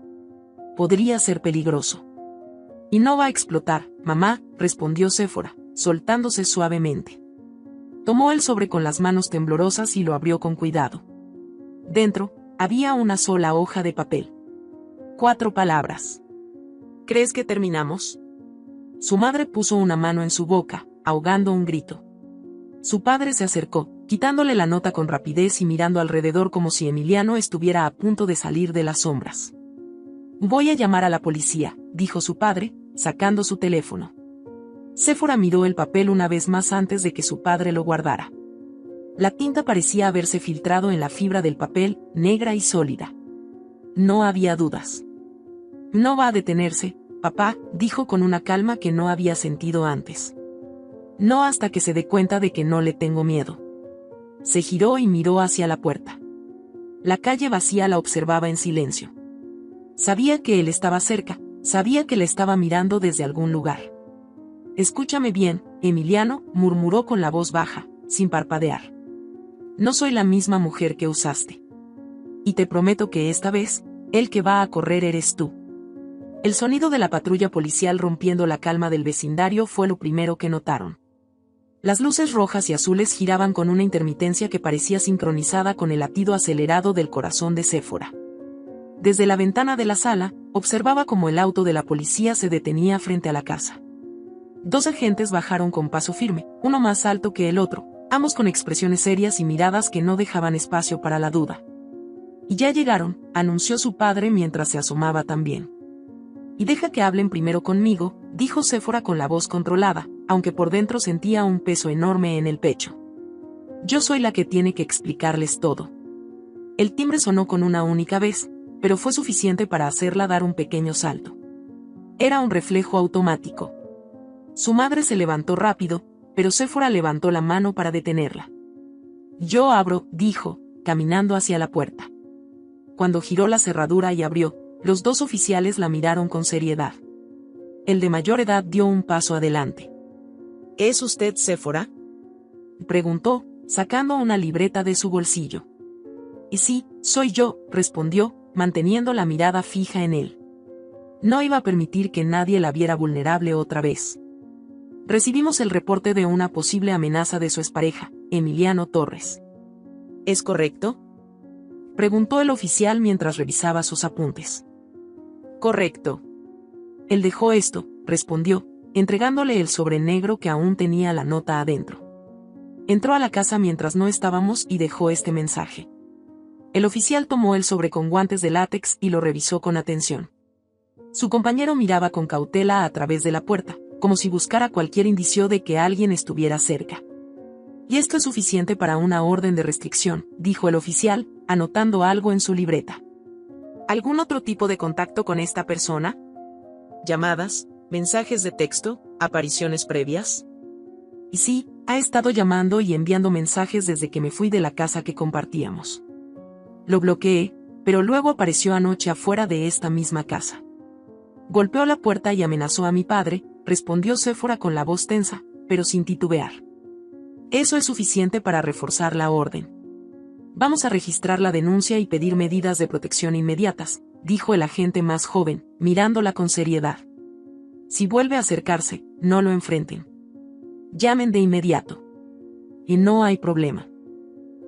Speaker 1: Podría ser peligroso. Y no va a explotar, mamá, respondió Séfora, soltándose suavemente. Tomó el sobre con las manos temblorosas y lo abrió con cuidado. Dentro, había una sola hoja de papel. 4 palabras. ¿Crees que terminamos?, Su madre puso una mano en su boca, ahogando un grito. Su padre se acercó, quitándole la nota con rapidez y mirando alrededor como si Emiliano estuviera a punto de salir de las sombras. Voy a llamar a la policía, dijo su padre, sacando su teléfono. Séfora miró el papel una vez más antes de que su padre lo guardara. La tinta parecía haberse filtrado en la fibra del papel, negra y sólida. No había dudas. No va a detenerse, papá, dijo con una calma que no había sentido antes. No hasta que se dé cuenta de que no le tengo miedo. Se giró y miró hacia la puerta. La calle vacía la observaba en silencio. Sabía que él estaba cerca, sabía que le estaba mirando desde algún lugar. Escúchame bien, Emiliano, murmuró con la voz baja, sin parpadear. No soy la misma mujer que usaste. Y te prometo que esta vez, el que va a correr eres tú. El sonido de la patrulla policial rompiendo la calma del vecindario fue lo primero que notaron. Las luces rojas y azules giraban con una intermitencia que parecía sincronizada con el latido acelerado del corazón de Séfora. Desde la ventana de la sala, observaba cómo el auto de la policía se detenía frente a la casa. 2 agentes bajaron con paso firme, uno más alto que el otro, ambos con expresiones serias y miradas que no dejaban espacio para la duda. Y ya llegaron, anunció su padre mientras se asomaba también. Y deja que hablen primero conmigo, dijo Séfora con la voz controlada, aunque por dentro sentía un peso enorme en el pecho. Yo soy la que tiene que explicarles todo. El timbre sonó con una única vez, pero fue suficiente para hacerla dar un pequeño salto. Era un reflejo automático. Su madre se levantó rápido, pero Séfora levantó la mano para detenerla. Yo abro, dijo, caminando hacia la puerta. Cuando giró la cerradura y abrió, los 2 oficiales la miraron con seriedad. El de mayor edad dio un paso adelante.
Speaker 2: ¿Es usted Séfora?,
Speaker 1: preguntó, sacando una libreta de su bolsillo. Y sí, soy yo, respondió, manteniendo la mirada fija en él. No iba a permitir que nadie la viera vulnerable otra vez. Recibimos el reporte de una posible amenaza de su expareja, Emiliano Torres.
Speaker 2: ¿Es correcto?,
Speaker 1: preguntó el oficial mientras revisaba sus apuntes.
Speaker 2: Correcto.
Speaker 1: Él dejó esto, respondió, entregándole el sobre negro que aún tenía la nota adentro. Entró a la casa mientras no estábamos y dejó este mensaje. El oficial tomó el sobre con guantes de látex y lo revisó con atención. Su compañero miraba con cautela a través de la puerta, como si buscara cualquier indicio de que alguien estuviera cerca. Y esto es suficiente para una orden de restricción, dijo el oficial, anotando algo en su libreta.
Speaker 2: ¿Algún otro tipo de contacto con esta persona? ¿Llamadas, mensajes de texto, apariciones previas?
Speaker 1: Y sí, ha estado llamando y enviando mensajes desde que me fui de la casa que compartíamos. Lo bloqueé, pero luego apareció anoche afuera de esta misma casa. Golpeó la puerta y amenazó a mi padre, respondió Séfora con la voz tensa, pero sin titubear. Eso es suficiente para reforzar la orden. Vamos a registrar la denuncia y pedir medidas de protección inmediatas, dijo el agente más joven, mirándola con seriedad. Si vuelve a acercarse, no lo enfrenten. Llamen de inmediato. Y no hay problema.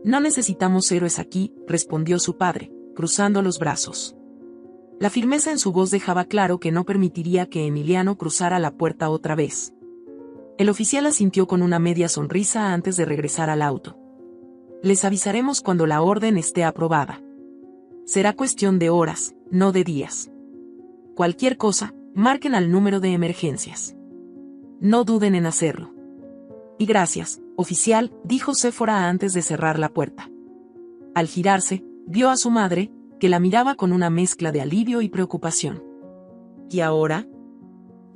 Speaker 1: No necesitamos héroes aquí, respondió su padre, cruzando los brazos. La firmeza en su voz dejaba claro que no permitiría que Emiliano cruzara la puerta otra vez. El oficial asintió con una media sonrisa antes de regresar al auto. Les avisaremos cuando la orden esté aprobada. Será cuestión de horas, no de días. Cualquier cosa, marquen al número de emergencias. No duden en hacerlo. Y gracias, oficial, dijo Séfora antes de cerrar la puerta. Al girarse, vio a su madre, que la miraba con una mezcla de alivio y preocupación.
Speaker 2: ¿Y ahora?,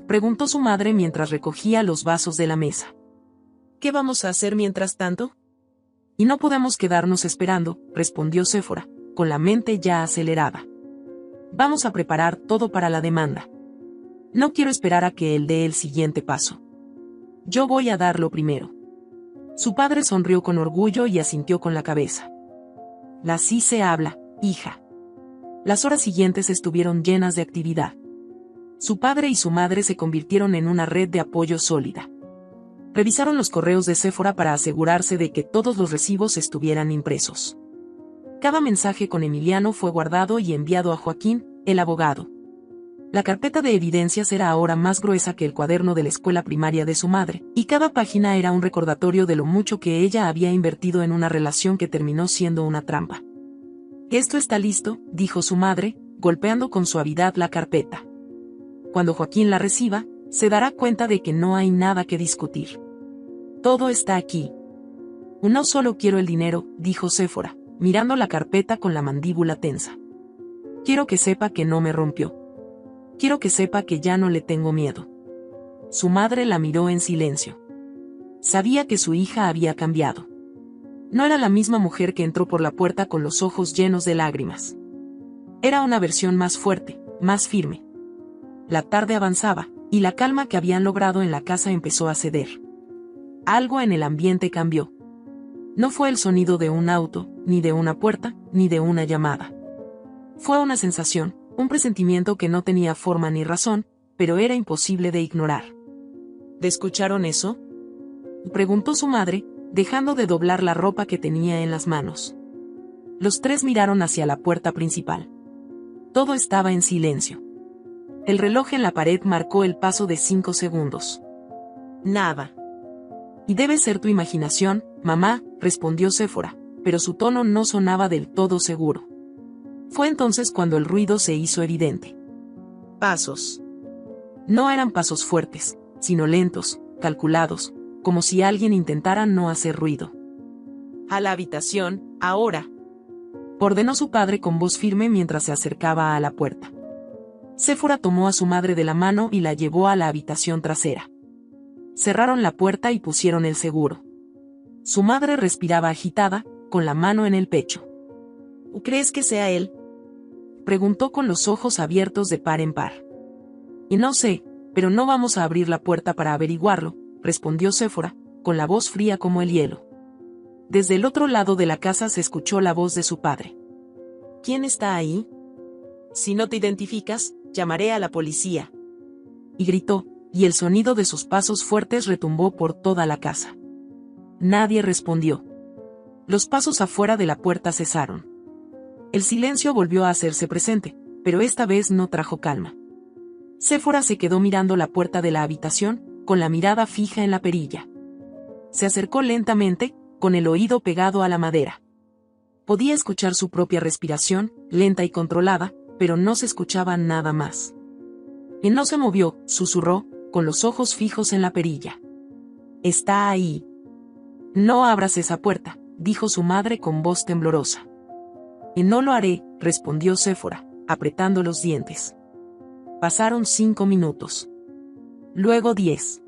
Speaker 1: preguntó su madre mientras recogía los vasos de la mesa.
Speaker 2: ¿Qué vamos a hacer mientras tanto?
Speaker 1: Y no podemos quedarnos esperando, respondió Séfora, con la mente ya acelerada. Vamos a preparar todo para la demanda. No quiero esperar a que él dé el siguiente paso. Yo voy a darlo primero. Su padre sonrió con orgullo y asintió con la cabeza. Así se habla, hija. Las horas siguientes estuvieron llenas de actividad. Su padre y su madre se convirtieron en una red de apoyo sólida. Revisaron los correos de Séfora para asegurarse de que todos los recibos estuvieran impresos. Cada mensaje con Emiliano fue guardado y enviado a Joaquín, el abogado. La carpeta de evidencias era ahora más gruesa que el cuaderno de la escuela primaria de su madre, y cada página era un recordatorio de lo mucho que ella había invertido en una relación que terminó siendo una trampa. «Esto está listo», dijo su madre, golpeando con suavidad la carpeta. Cuando Joaquín la reciba, se dará cuenta de que no hay nada que discutir. Todo está aquí. No solo quiero el dinero, dijo Séfora, mirando la carpeta con la mandíbula tensa. Quiero que sepa que no me rompió. Quiero que sepa que ya no le tengo miedo. Su madre la miró en silencio. Sabía que su hija había cambiado. No era la misma mujer que entró por la puerta con los ojos llenos de lágrimas. Era una versión más fuerte, más firme. La tarde avanzaba, y la calma que habían logrado en la casa empezó a ceder. Algo en el ambiente cambió. No fue el sonido de un auto, ni de una puerta, ni de una llamada. Fue una sensación, un presentimiento que no tenía forma ni razón, pero era imposible de ignorar.
Speaker 2: ¿Escucharon eso?,
Speaker 1: preguntó su madre, dejando de doblar la ropa que tenía en las manos. Los tres miraron hacia la puerta principal. Todo estaba en silencio. El reloj en la pared marcó el paso de 5 segundos.
Speaker 2: Nada.
Speaker 1: Y debe ser tu imaginación, mamá, respondió Séfora, pero su tono no sonaba del todo seguro. Fue entonces cuando el ruido se hizo evidente.
Speaker 2: Pasos.
Speaker 1: No eran pasos fuertes, sino lentos, calculados, como si alguien intentara no hacer ruido.
Speaker 2: A la habitación, ahora,
Speaker 1: ordenó su padre con voz firme mientras se acercaba a la puerta. Séfora tomó a su madre de la mano y la llevó a la habitación trasera. Cerraron la puerta y pusieron el seguro. Su madre respiraba agitada, con la mano en el pecho.
Speaker 2: ¿Crees que sea él?,
Speaker 1: preguntó con los ojos abiertos de par en par. Y no sé, pero no vamos a abrir la puerta para averiguarlo, respondió Séfora, con la voz fría como el hielo. Desde el otro lado de la casa se escuchó la voz de su padre.
Speaker 2: ¿Quién está ahí? Si no te identificas, llamaré a la policía.
Speaker 1: Y gritó, y el sonido de sus pasos fuertes retumbó por toda la casa. Nadie respondió. Los pasos afuera de la puerta cesaron. El silencio volvió a hacerse presente, pero esta vez no trajo calma. Séfora se quedó mirando la puerta de la habitación, con la mirada fija en la perilla. Se acercó lentamente, con el oído pegado a la madera. Podía escuchar su propia respiración, lenta y controlada, pero no se escuchaba nada más. Y no se movió, susurró, con los ojos fijos en la perilla. Está ahí. No abras esa puerta, dijo su madre con voz temblorosa. Y no lo haré, respondió Séfora, apretando los dientes. Pasaron 5 minutos. Luego 10.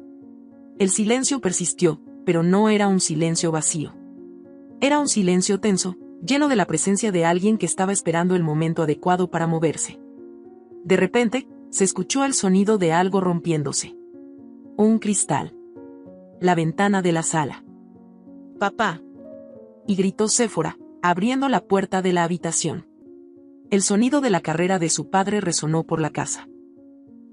Speaker 1: El silencio persistió, pero no era un silencio vacío. Era un silencio tenso, lleno de la presencia de alguien que estaba esperando el momento adecuado para moverse. De repente, se escuchó el sonido de algo rompiéndose. Un cristal. La ventana de la sala.
Speaker 2: Papá.
Speaker 1: Y gritó Séfora, abriendo la puerta de la habitación. El sonido de la carrera de su padre resonó por la casa.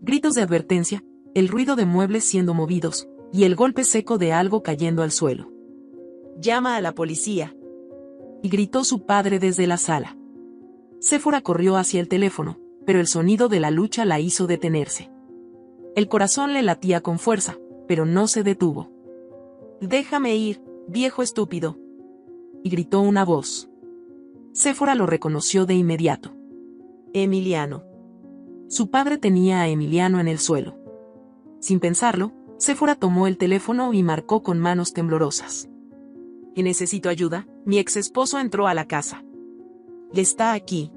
Speaker 1: Gritos de advertencia, el ruido de muebles siendo movidos, y el golpe seco de algo cayendo al suelo.
Speaker 2: Llama a la policía.
Speaker 1: Y gritó su padre desde la sala. Séfora corrió hacia el teléfono, pero el sonido de la lucha la hizo detenerse. El corazón le latía con fuerza, pero no se detuvo.
Speaker 2: Déjame ir, viejo estúpido.
Speaker 1: Y gritó una voz. Séfora lo reconoció de inmediato.
Speaker 2: Emiliano.
Speaker 1: Su padre tenía a Emiliano en el suelo. Sin pensarlo, Séfora tomó el teléfono y marcó con manos temblorosas.
Speaker 2: Y necesito ayuda, mi ex esposo entró a la casa. Está aquí.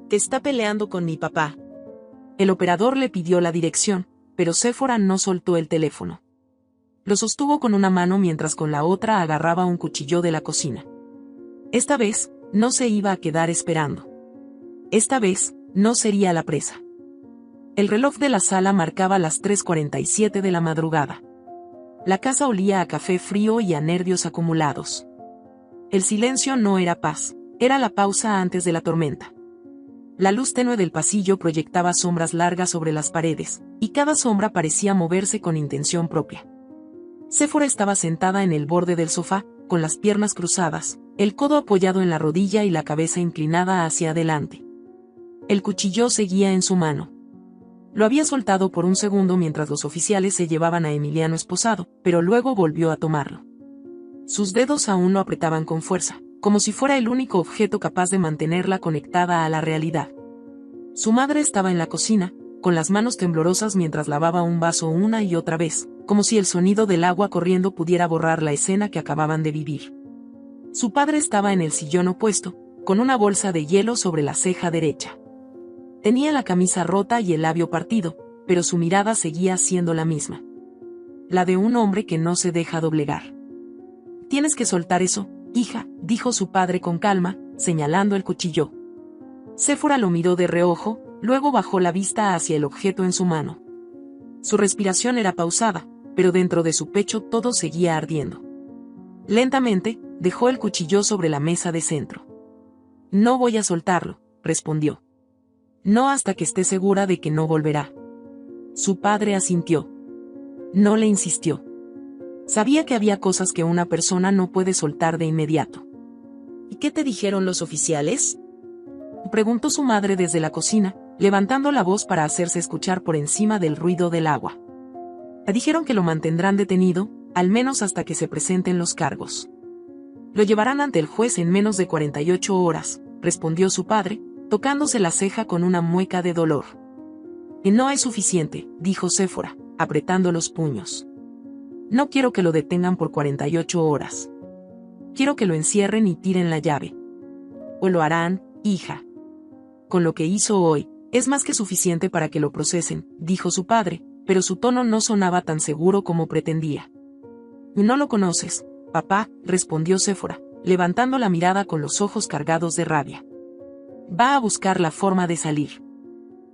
Speaker 2: Te está peleando con mi papá.
Speaker 1: El operador le pidió la dirección, pero Séfora no soltó el teléfono. Lo sostuvo con una mano mientras con la otra agarraba un cuchillo de la cocina. Esta vez, no se iba a quedar esperando. Esta vez, no sería la presa. El reloj de la sala marcaba las 3:47 de la madrugada. La casa olía a café frío y a nervios acumulados. El silencio no era paz, era la pausa antes de la tormenta. La luz tenue del pasillo proyectaba sombras largas sobre las paredes, y cada sombra parecía moverse con intención propia. Séfora estaba sentada en el borde del sofá, con las piernas cruzadas, el codo apoyado en la rodilla y la cabeza inclinada hacia adelante. El cuchillo seguía en su mano. Lo había soltado por un segundo mientras los oficiales se llevaban a Emiliano esposado, pero luego volvió a tomarlo. Sus dedos aún lo apretaban con fuerza, como si fuera el único objeto capaz de mantenerla conectada a la realidad. Su madre estaba en la cocina, con las manos temblorosas mientras lavaba un vaso una y otra vez, como si el sonido del agua corriendo pudiera borrar la escena que acababan de vivir. Su padre estaba en el sillón opuesto, con una bolsa de hielo sobre la ceja derecha. Tenía la camisa rota y el labio partido, pero su mirada seguía siendo la misma. La de un hombre que no se deja doblegar. Tienes que soltar eso, hija, dijo su padre con calma, señalando el cuchillo. Séfora lo miró de reojo, luego bajó la vista hacia el objeto en su mano. Su respiración era pausada, pero dentro de su pecho todo seguía ardiendo. Lentamente, dejó el cuchillo sobre la mesa de centro. No voy a soltarlo, respondió. No hasta que esté segura de que no volverá. Su padre asintió. No le insistió. Sabía que había cosas que una persona no puede soltar de inmediato.
Speaker 2: ¿Y qué te dijeron los oficiales?
Speaker 1: Preguntó su madre desde la cocina, levantando la voz para hacerse escuchar por encima del ruido del agua. Le dijeron que lo mantendrán detenido, al menos hasta que se presenten los cargos. Lo llevarán ante el juez en menos de 48 horas, respondió su padre, tocándose la ceja con una mueca de dolor. Y no es suficiente, dijo Séfora, apretando los puños. No quiero que lo detengan por 48 horas. Quiero que lo encierren y tiren la llave. O lo harán, hija. Con lo que hizo hoy, es más que suficiente para que lo procesen, dijo su padre, pero su tono no sonaba tan seguro como pretendía. No lo conoces, papá, respondió Séfora, levantando la mirada con los ojos cargados de rabia. Va a buscar la forma de salir.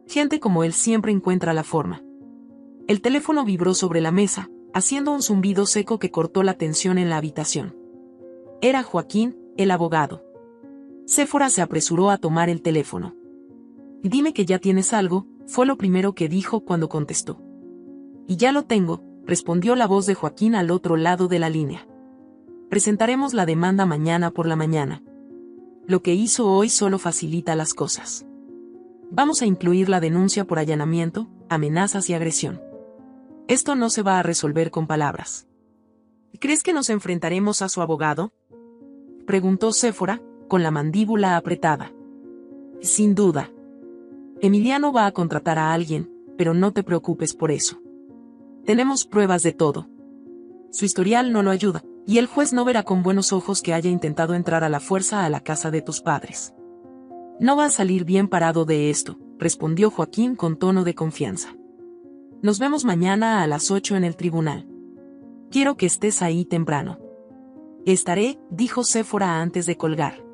Speaker 1: Gente como él siempre encuentra la forma. El teléfono vibró sobre la mesa, haciendo un zumbido seco que cortó la tensión en la habitación. Era Joaquín, el abogado. Séfora se apresuró a tomar el teléfono. «Dime que ya tienes algo», fue lo primero que dijo cuando contestó. «Y ya lo tengo», respondió la voz de Joaquín al otro lado de la línea. «Presentaremos la demanda mañana por la mañana. Lo que hizo hoy solo facilita las cosas. Vamos a incluir la denuncia por allanamiento, amenazas y agresión. Esto no se va a resolver con palabras». «¿Crees que nos enfrentaremos a su abogado?», preguntó Séfora, con la mandíbula apretada. «Sin duda. Emiliano va a contratar a alguien, pero no te preocupes por eso. Tenemos pruebas de todo. Su historial no lo ayuda, y el juez no verá con buenos ojos que haya intentado entrar a la fuerza a la casa de tus padres. No va a salir bien parado de esto», respondió Joaquín con tono de confianza. «Nos vemos mañana a las 8 en el tribunal. Quiero que estés ahí temprano». «Estaré», dijo Séfora antes de colgar.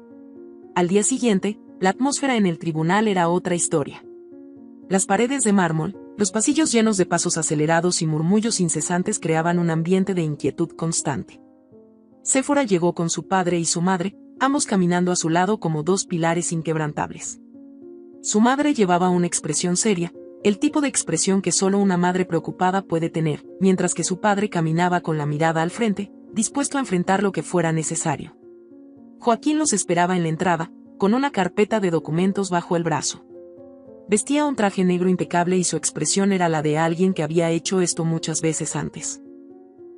Speaker 1: Al día siguiente, la atmósfera en el tribunal era otra historia. Las paredes de mármol, los pasillos llenos de pasos acelerados y murmullos incesantes creaban un ambiente de inquietud constante. Séfora llegó con su padre y su madre, ambos caminando a su lado como dos pilares inquebrantables. Su madre llevaba una expresión seria, el tipo de expresión que solo una madre preocupada puede tener, mientras que su padre caminaba con la mirada al frente, dispuesto a enfrentar lo que fuera necesario. Joaquín los esperaba en la entrada, con una carpeta de documentos bajo el brazo. Vestía un traje negro impecable y su expresión era la de alguien que había hecho esto muchas veces antes.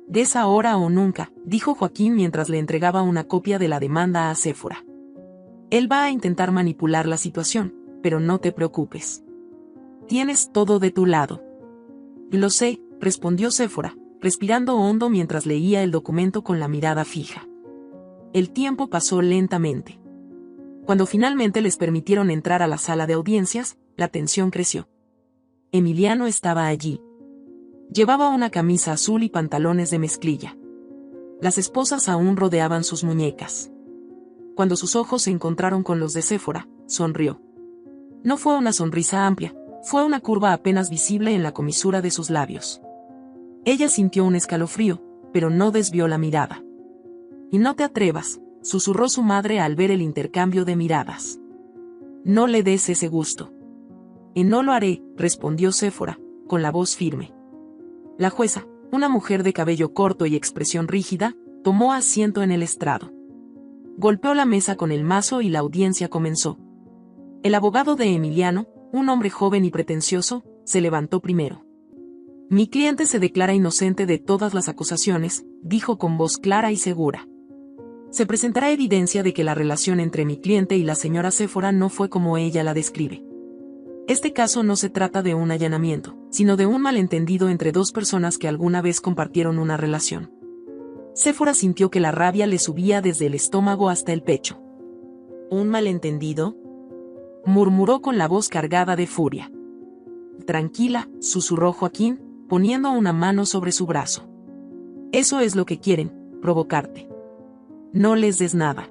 Speaker 1: «¿Des ahora o nunca?», dijo Joaquín mientras le entregaba una copia de la demanda a Séfora. «Él va a intentar manipular la situación, pero no te preocupes. Tienes todo de tu lado». «Lo sé», respondió Séfora, respirando hondo mientras leía el documento con la mirada fija. El tiempo pasó lentamente. Cuando finalmente les permitieron entrar a la sala de audiencias, la tensión creció. Emiliano estaba allí. Llevaba una camisa azul y pantalones de mezclilla. Las esposas aún rodeaban sus muñecas. Cuando sus ojos se encontraron con los de Séfora, sonrió. No fue una sonrisa amplia, fue una curva apenas visible en la comisura de sus labios. Ella sintió un escalofrío, pero no desvió la mirada. «Y no te atrevas», susurró su madre al ver el intercambio de miradas. «No le des ese gusto». «Y no lo haré», respondió Séfora, con la voz firme. La jueza, una mujer de cabello corto y expresión rígida, tomó asiento en el estrado. Golpeó la mesa con el mazo y la audiencia comenzó. El abogado de Emiliano, un hombre joven y pretencioso, se levantó primero. «Mi cliente se declara inocente de todas las acusaciones», dijo con voz clara y segura. «Se presentará evidencia de que la relación entre mi cliente y la señora Séfora no fue como ella la describe. Este caso no se trata de un allanamiento, sino de un malentendido entre dos personas que alguna vez compartieron una relación». Séfora sintió que la rabia le subía desde el estómago hasta el pecho. «¿Un malentendido?», murmuró con la voz cargada de furia. «Tranquila», susurró Joaquín, poniendo una mano sobre su brazo. «Eso es lo que quieren, provocarte. No les des nada».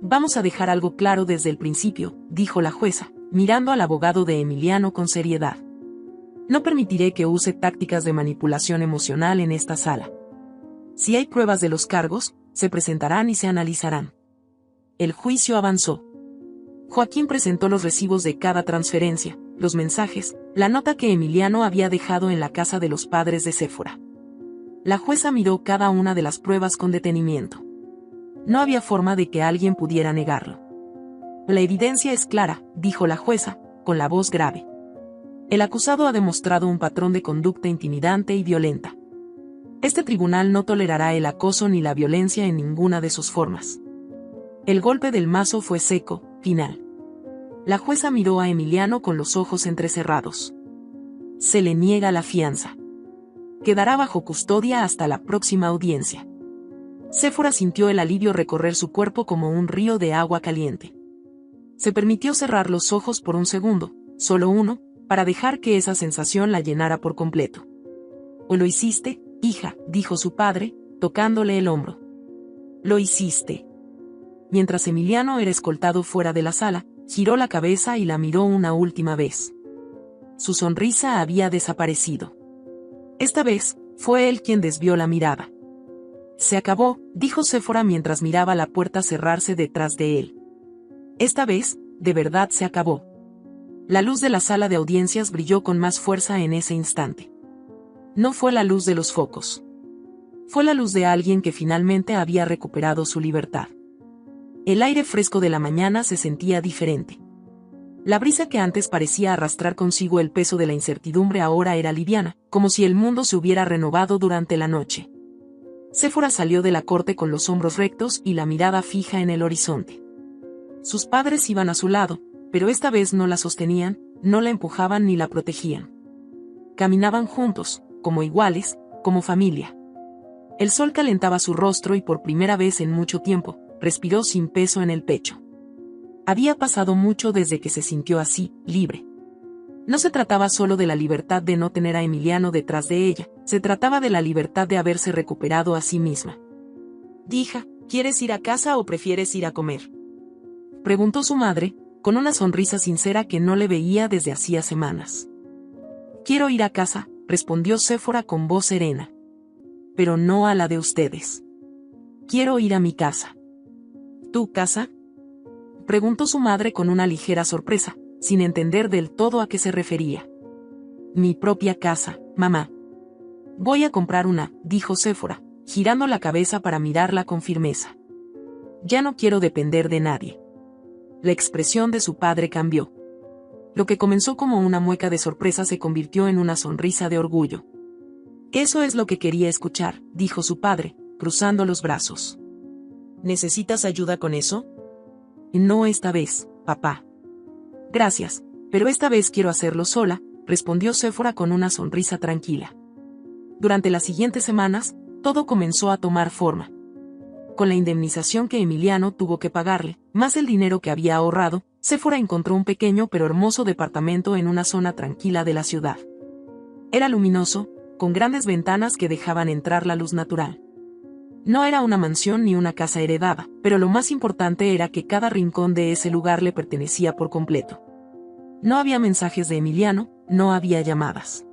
Speaker 1: «Vamos a dejar algo claro desde el principio», dijo la jueza, mirando al abogado de Emiliano con seriedad. «No permitiré que use tácticas de manipulación emocional en esta sala. Si hay pruebas de los cargos, se presentarán y se analizarán». El juicio avanzó. Joaquín presentó los recibos de cada transferencia, los mensajes, la nota que Emiliano había dejado en la casa de los padres de Séfora. La jueza miró cada una de las pruebas con detenimiento. No había forma de que alguien pudiera negarlo. «La evidencia es clara», dijo la jueza, con la voz grave. «El acusado ha demostrado un patrón de conducta intimidante y violenta. Este tribunal no tolerará el acoso ni la violencia en ninguna de sus formas». El golpe del mazo fue seco, final. La jueza miró a Emiliano con los ojos entrecerrados. «Se le niega la fianza. Quedará bajo custodia hasta la próxima audiencia». Séfora sintió el alivio recorrer su cuerpo como un río de agua caliente. Se permitió cerrar los ojos por un segundo, solo uno, para dejar que esa sensación la llenara por completo. «¿O lo hiciste, hija?», dijo su padre, tocándole el hombro. «Lo hiciste». Mientras Emiliano era escoltado fuera de la sala, giró la cabeza y la miró una última vez. Su sonrisa había desaparecido. Esta vez, fue él quien desvió la mirada. Se acabó, dijo Séfora mientras miraba la puerta cerrarse detrás de él. Esta vez, de verdad se acabó. La luz de la sala de audiencias brilló con más fuerza en ese instante. No fue la luz de los focos. Fue la luz de alguien que finalmente había recuperado su libertad. El aire fresco de la mañana se sentía diferente. La brisa que antes parecía arrastrar consigo el peso de la incertidumbre ahora era liviana, como si el mundo se hubiera renovado durante la noche. Séfora salió de la corte con los hombros rectos y la mirada fija en el horizonte. Sus padres iban a su lado, pero esta vez no la sostenían, no la empujaban ni la protegían. Caminaban juntos, como iguales, como familia. El sol calentaba su rostro y por primera vez en mucho tiempo, respiró sin peso en el pecho. Había pasado mucho desde que se sintió así, libre. No se trataba solo de la libertad de no tener a Emiliano detrás de ella, se trataba de la libertad de haberse recuperado a sí misma. «Hija, ¿quieres ir a casa o prefieres ir a comer?», preguntó su madre, con una sonrisa sincera que no le veía desde hacía semanas. «Quiero ir a casa», respondió Séfora con voz serena. «Pero no a la de ustedes. Quiero ir a mi casa». «¿Tu casa?», preguntó su madre con una ligera sorpresa, sin entender del todo a qué se refería. «Mi propia casa, mamá». «Voy a comprar una», dijo Séfora, girando la cabeza para mirarla con firmeza. «Ya no quiero depender de nadie». La expresión de su padre cambió. Lo que comenzó como una mueca de sorpresa se convirtió en una sonrisa de orgullo. «Eso es lo que quería escuchar», dijo su padre, cruzando los brazos. «¿Necesitas ayuda con eso?». «No esta vez, papá». «Gracias, pero esta vez quiero hacerlo sola», respondió Séfora con una sonrisa tranquila. Durante las siguientes semanas, todo comenzó a tomar forma. Con la indemnización que Emiliano tuvo que pagarle, más el dinero que había ahorrado, Séfora encontró un pequeño pero hermoso departamento en una zona tranquila de la ciudad. Era luminoso, con grandes ventanas que dejaban entrar la luz natural. No era una mansión ni una casa heredada, pero lo más importante era que cada rincón de ese lugar le pertenecía por completo. No había mensajes de Emiliano, no había llamadas.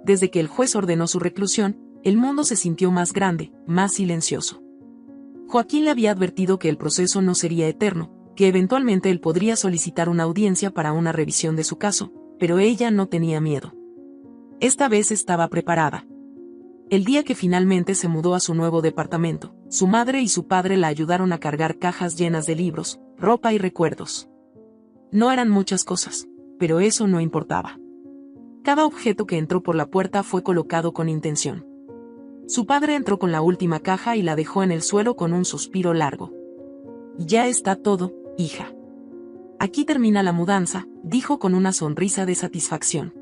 Speaker 1: Desde que el juez ordenó su reclusión, el mundo se sintió más grande, más silencioso. Joaquín le había advertido que el proceso no sería eterno, que eventualmente él podría solicitar una audiencia para una revisión de su caso, pero ella no tenía miedo. Esta vez estaba preparada. El día que finalmente se mudó a su nuevo departamento, su madre y su padre la ayudaron a cargar cajas llenas de libros, ropa y recuerdos. No eran muchas cosas, pero eso no importaba. Cada objeto que entró por la puerta fue colocado con intención. Su padre entró con la última caja y la dejó en el suelo con un suspiro largo. «Ya está todo, hija. Aquí termina la mudanza», dijo con una sonrisa de satisfacción.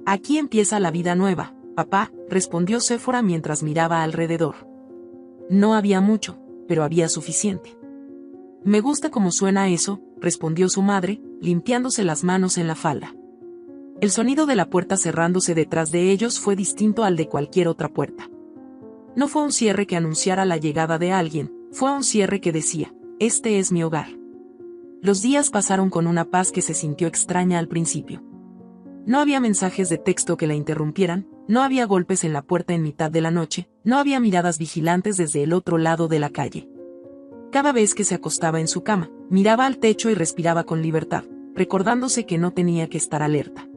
Speaker 1: «Aquí empieza la vida nueva, papá», respondió Séfora mientras miraba alrededor. No había mucho, pero había suficiente. «Me gusta cómo suena eso», respondió su madre, limpiándose las manos en la falda. El sonido de la puerta cerrándose detrás de ellos fue distinto al de cualquier otra puerta. No fue un cierre que anunciara la llegada de alguien, fue un cierre que decía, «Este es mi hogar». Los días pasaron con una paz que se sintió extraña al principio. No había mensajes de texto que la interrumpieran, no había golpes en la puerta en mitad de la noche, no había miradas vigilantes desde el otro lado de la calle. Cada vez que se acostaba en su cama, miraba al techo y respiraba con libertad, recordándose que no tenía que estar alerta.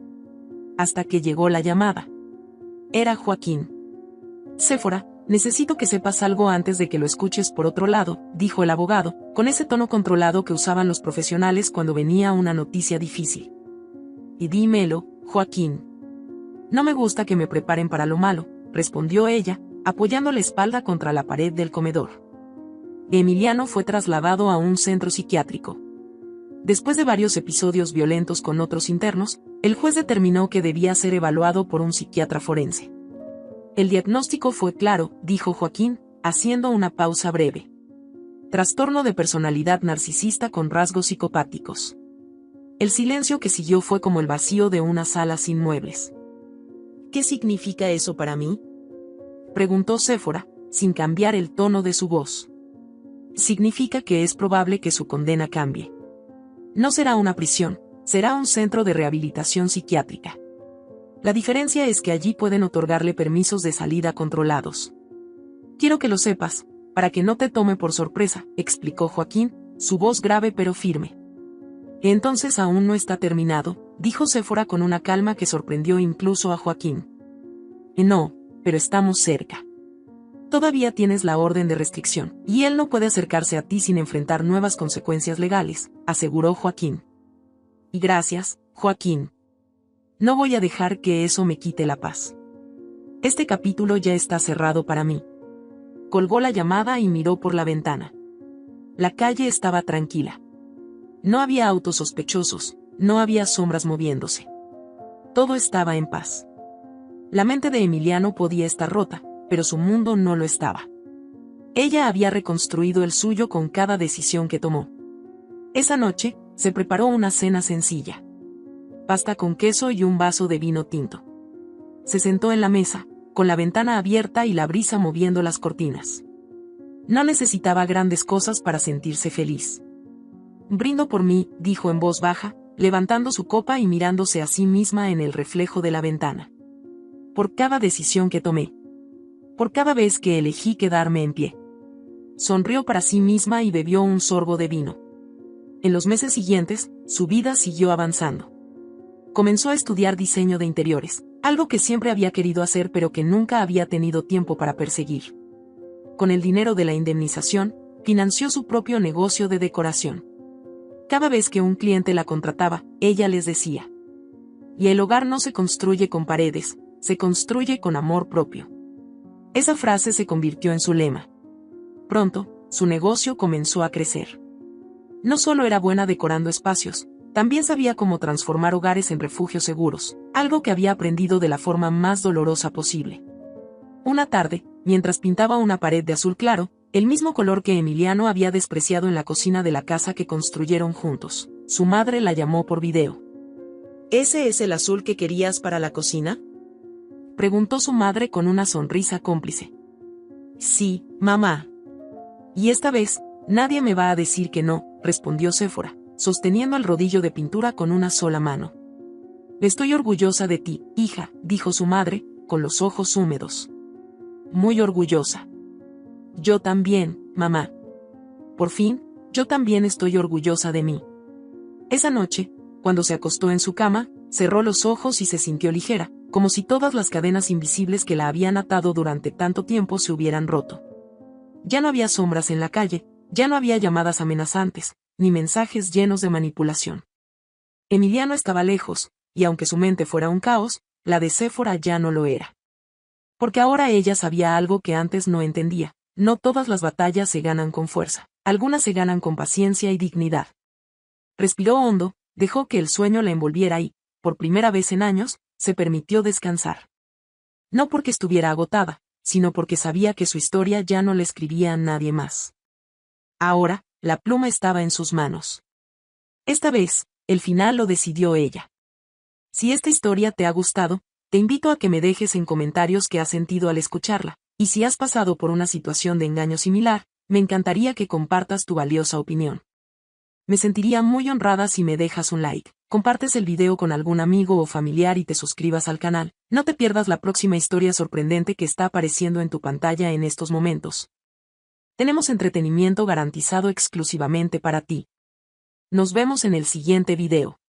Speaker 1: Hasta que llegó la llamada. Era Joaquín. «Séfora, necesito que sepas algo antes de que lo escuches por otro lado», dijo el abogado, con ese tono controlado que usaban los profesionales cuando venía una noticia difícil. «Y dímelo, Joaquín». «No me gusta que me preparen para lo malo», respondió ella, apoyando la espalda contra la pared del comedor. Emiliano fue trasladado a un centro psiquiátrico. Después de varios episodios violentos con otros internos, el juez determinó que debía ser evaluado por un psiquiatra forense. «El diagnóstico fue claro», dijo Joaquín, haciendo una pausa breve. «Trastorno de personalidad narcisista con rasgos psicopáticos». El silencio que siguió fue como el vacío de una sala sin muebles. «¿Qué significa eso para mí?», preguntó Séfora, sin cambiar el tono de su voz. «Significa que es probable que su condena cambie. No será una prisión, será un centro de rehabilitación psiquiátrica». La diferencia es que allí pueden otorgarle permisos de salida controlados. Quiero que lo sepas, para que no te tome por sorpresa, explicó Joaquín, su voz grave pero firme. Entonces aún no está terminado, dijo Séfora con una calma que sorprendió incluso a Joaquín. No, pero estamos cerca. Todavía tienes la orden de restricción, y él no puede acercarse a ti sin enfrentar nuevas consecuencias legales, aseguró Joaquín. Y gracias, Joaquín. No voy a dejar que eso me quite la paz. Este capítulo ya está cerrado para mí. Colgó la llamada y miró por la ventana. La calle estaba tranquila. No había autos sospechosos, no había sombras moviéndose. Todo estaba en paz. La mente de Emiliano podía estar rota, pero su mundo no lo estaba. Ella había reconstruido el suyo con cada decisión que tomó. Esa noche, se preparó una cena sencilla. Pasta con queso y un vaso de vino tinto. Se sentó en la mesa, con la ventana abierta y la brisa moviendo las cortinas. No necesitaba grandes cosas para sentirse feliz. Brindo por mí, dijo en voz baja, levantando su copa y mirándose a sí misma en el reflejo de la ventana. Por cada decisión que tomé. Por cada vez que elegí quedarme en pie. Sonrió para sí misma y bebió un sorbo de vino. En los meses siguientes, su vida siguió avanzando. Comenzó a estudiar diseño de interiores, algo que siempre había querido hacer pero que nunca había tenido tiempo para perseguir. Con el dinero de la indemnización, financió su propio negocio de decoración. Cada vez que un cliente la contrataba, ella les decía: "Y el hogar no se construye con paredes, se construye con amor propio". Esa frase se convirtió en su lema. Pronto, su negocio comenzó a crecer. No solo era buena decorando espacios, también sabía cómo transformar hogares en refugios seguros, algo que había aprendido de la forma más dolorosa posible. Una tarde, mientras pintaba una pared de azul claro, el mismo color que Emiliano había despreciado en la cocina de la casa que construyeron juntos, su madre la llamó por video.
Speaker 2: ¿Ese es el azul que querías para la cocina?,
Speaker 1: preguntó su madre con una sonrisa cómplice.
Speaker 2: Sí, mamá.
Speaker 1: Y esta vez, nadie me va a decir que no, respondió Séfora, sosteniendo el rodillo de pintura con una sola mano. Estoy orgullosa de ti, hija, dijo su madre, con los ojos húmedos. Muy orgullosa. Yo también, mamá. Por fin, yo también estoy orgullosa de mí. Esa noche, cuando se acostó en su cama, cerró los ojos y se sintió ligera, como si todas las cadenas invisibles que la habían atado durante tanto tiempo se hubieran roto. Ya no había sombras en la calle, ya no había llamadas amenazantes, ni mensajes llenos de manipulación. Emiliano estaba lejos, y aunque su mente fuera un caos, la de Séfora ya no lo era. Porque ahora ella sabía algo que antes no entendía: no todas las batallas se ganan con fuerza, algunas se ganan con paciencia y dignidad. Respiró hondo, dejó que el sueño la envolviera y, por primera vez en años, se permitió descansar. No porque estuviera agotada, sino porque sabía que su historia ya no la escribía a nadie más. Ahora, la pluma estaba en sus manos. Esta vez, el final lo decidió ella. Si esta historia te ha gustado, te invito a que me dejes en comentarios qué has sentido al escucharla, y si has pasado por una situación de engaño similar, me encantaría que compartas tu valiosa opinión. Me sentiría muy honrada si me dejas un like, compartes el video con algún amigo o familiar y te suscribas al canal. No te pierdas la próxima historia sorprendente que está apareciendo en tu pantalla en estos momentos. Tenemos entretenimiento garantizado exclusivamente para ti. Nos vemos en el siguiente video.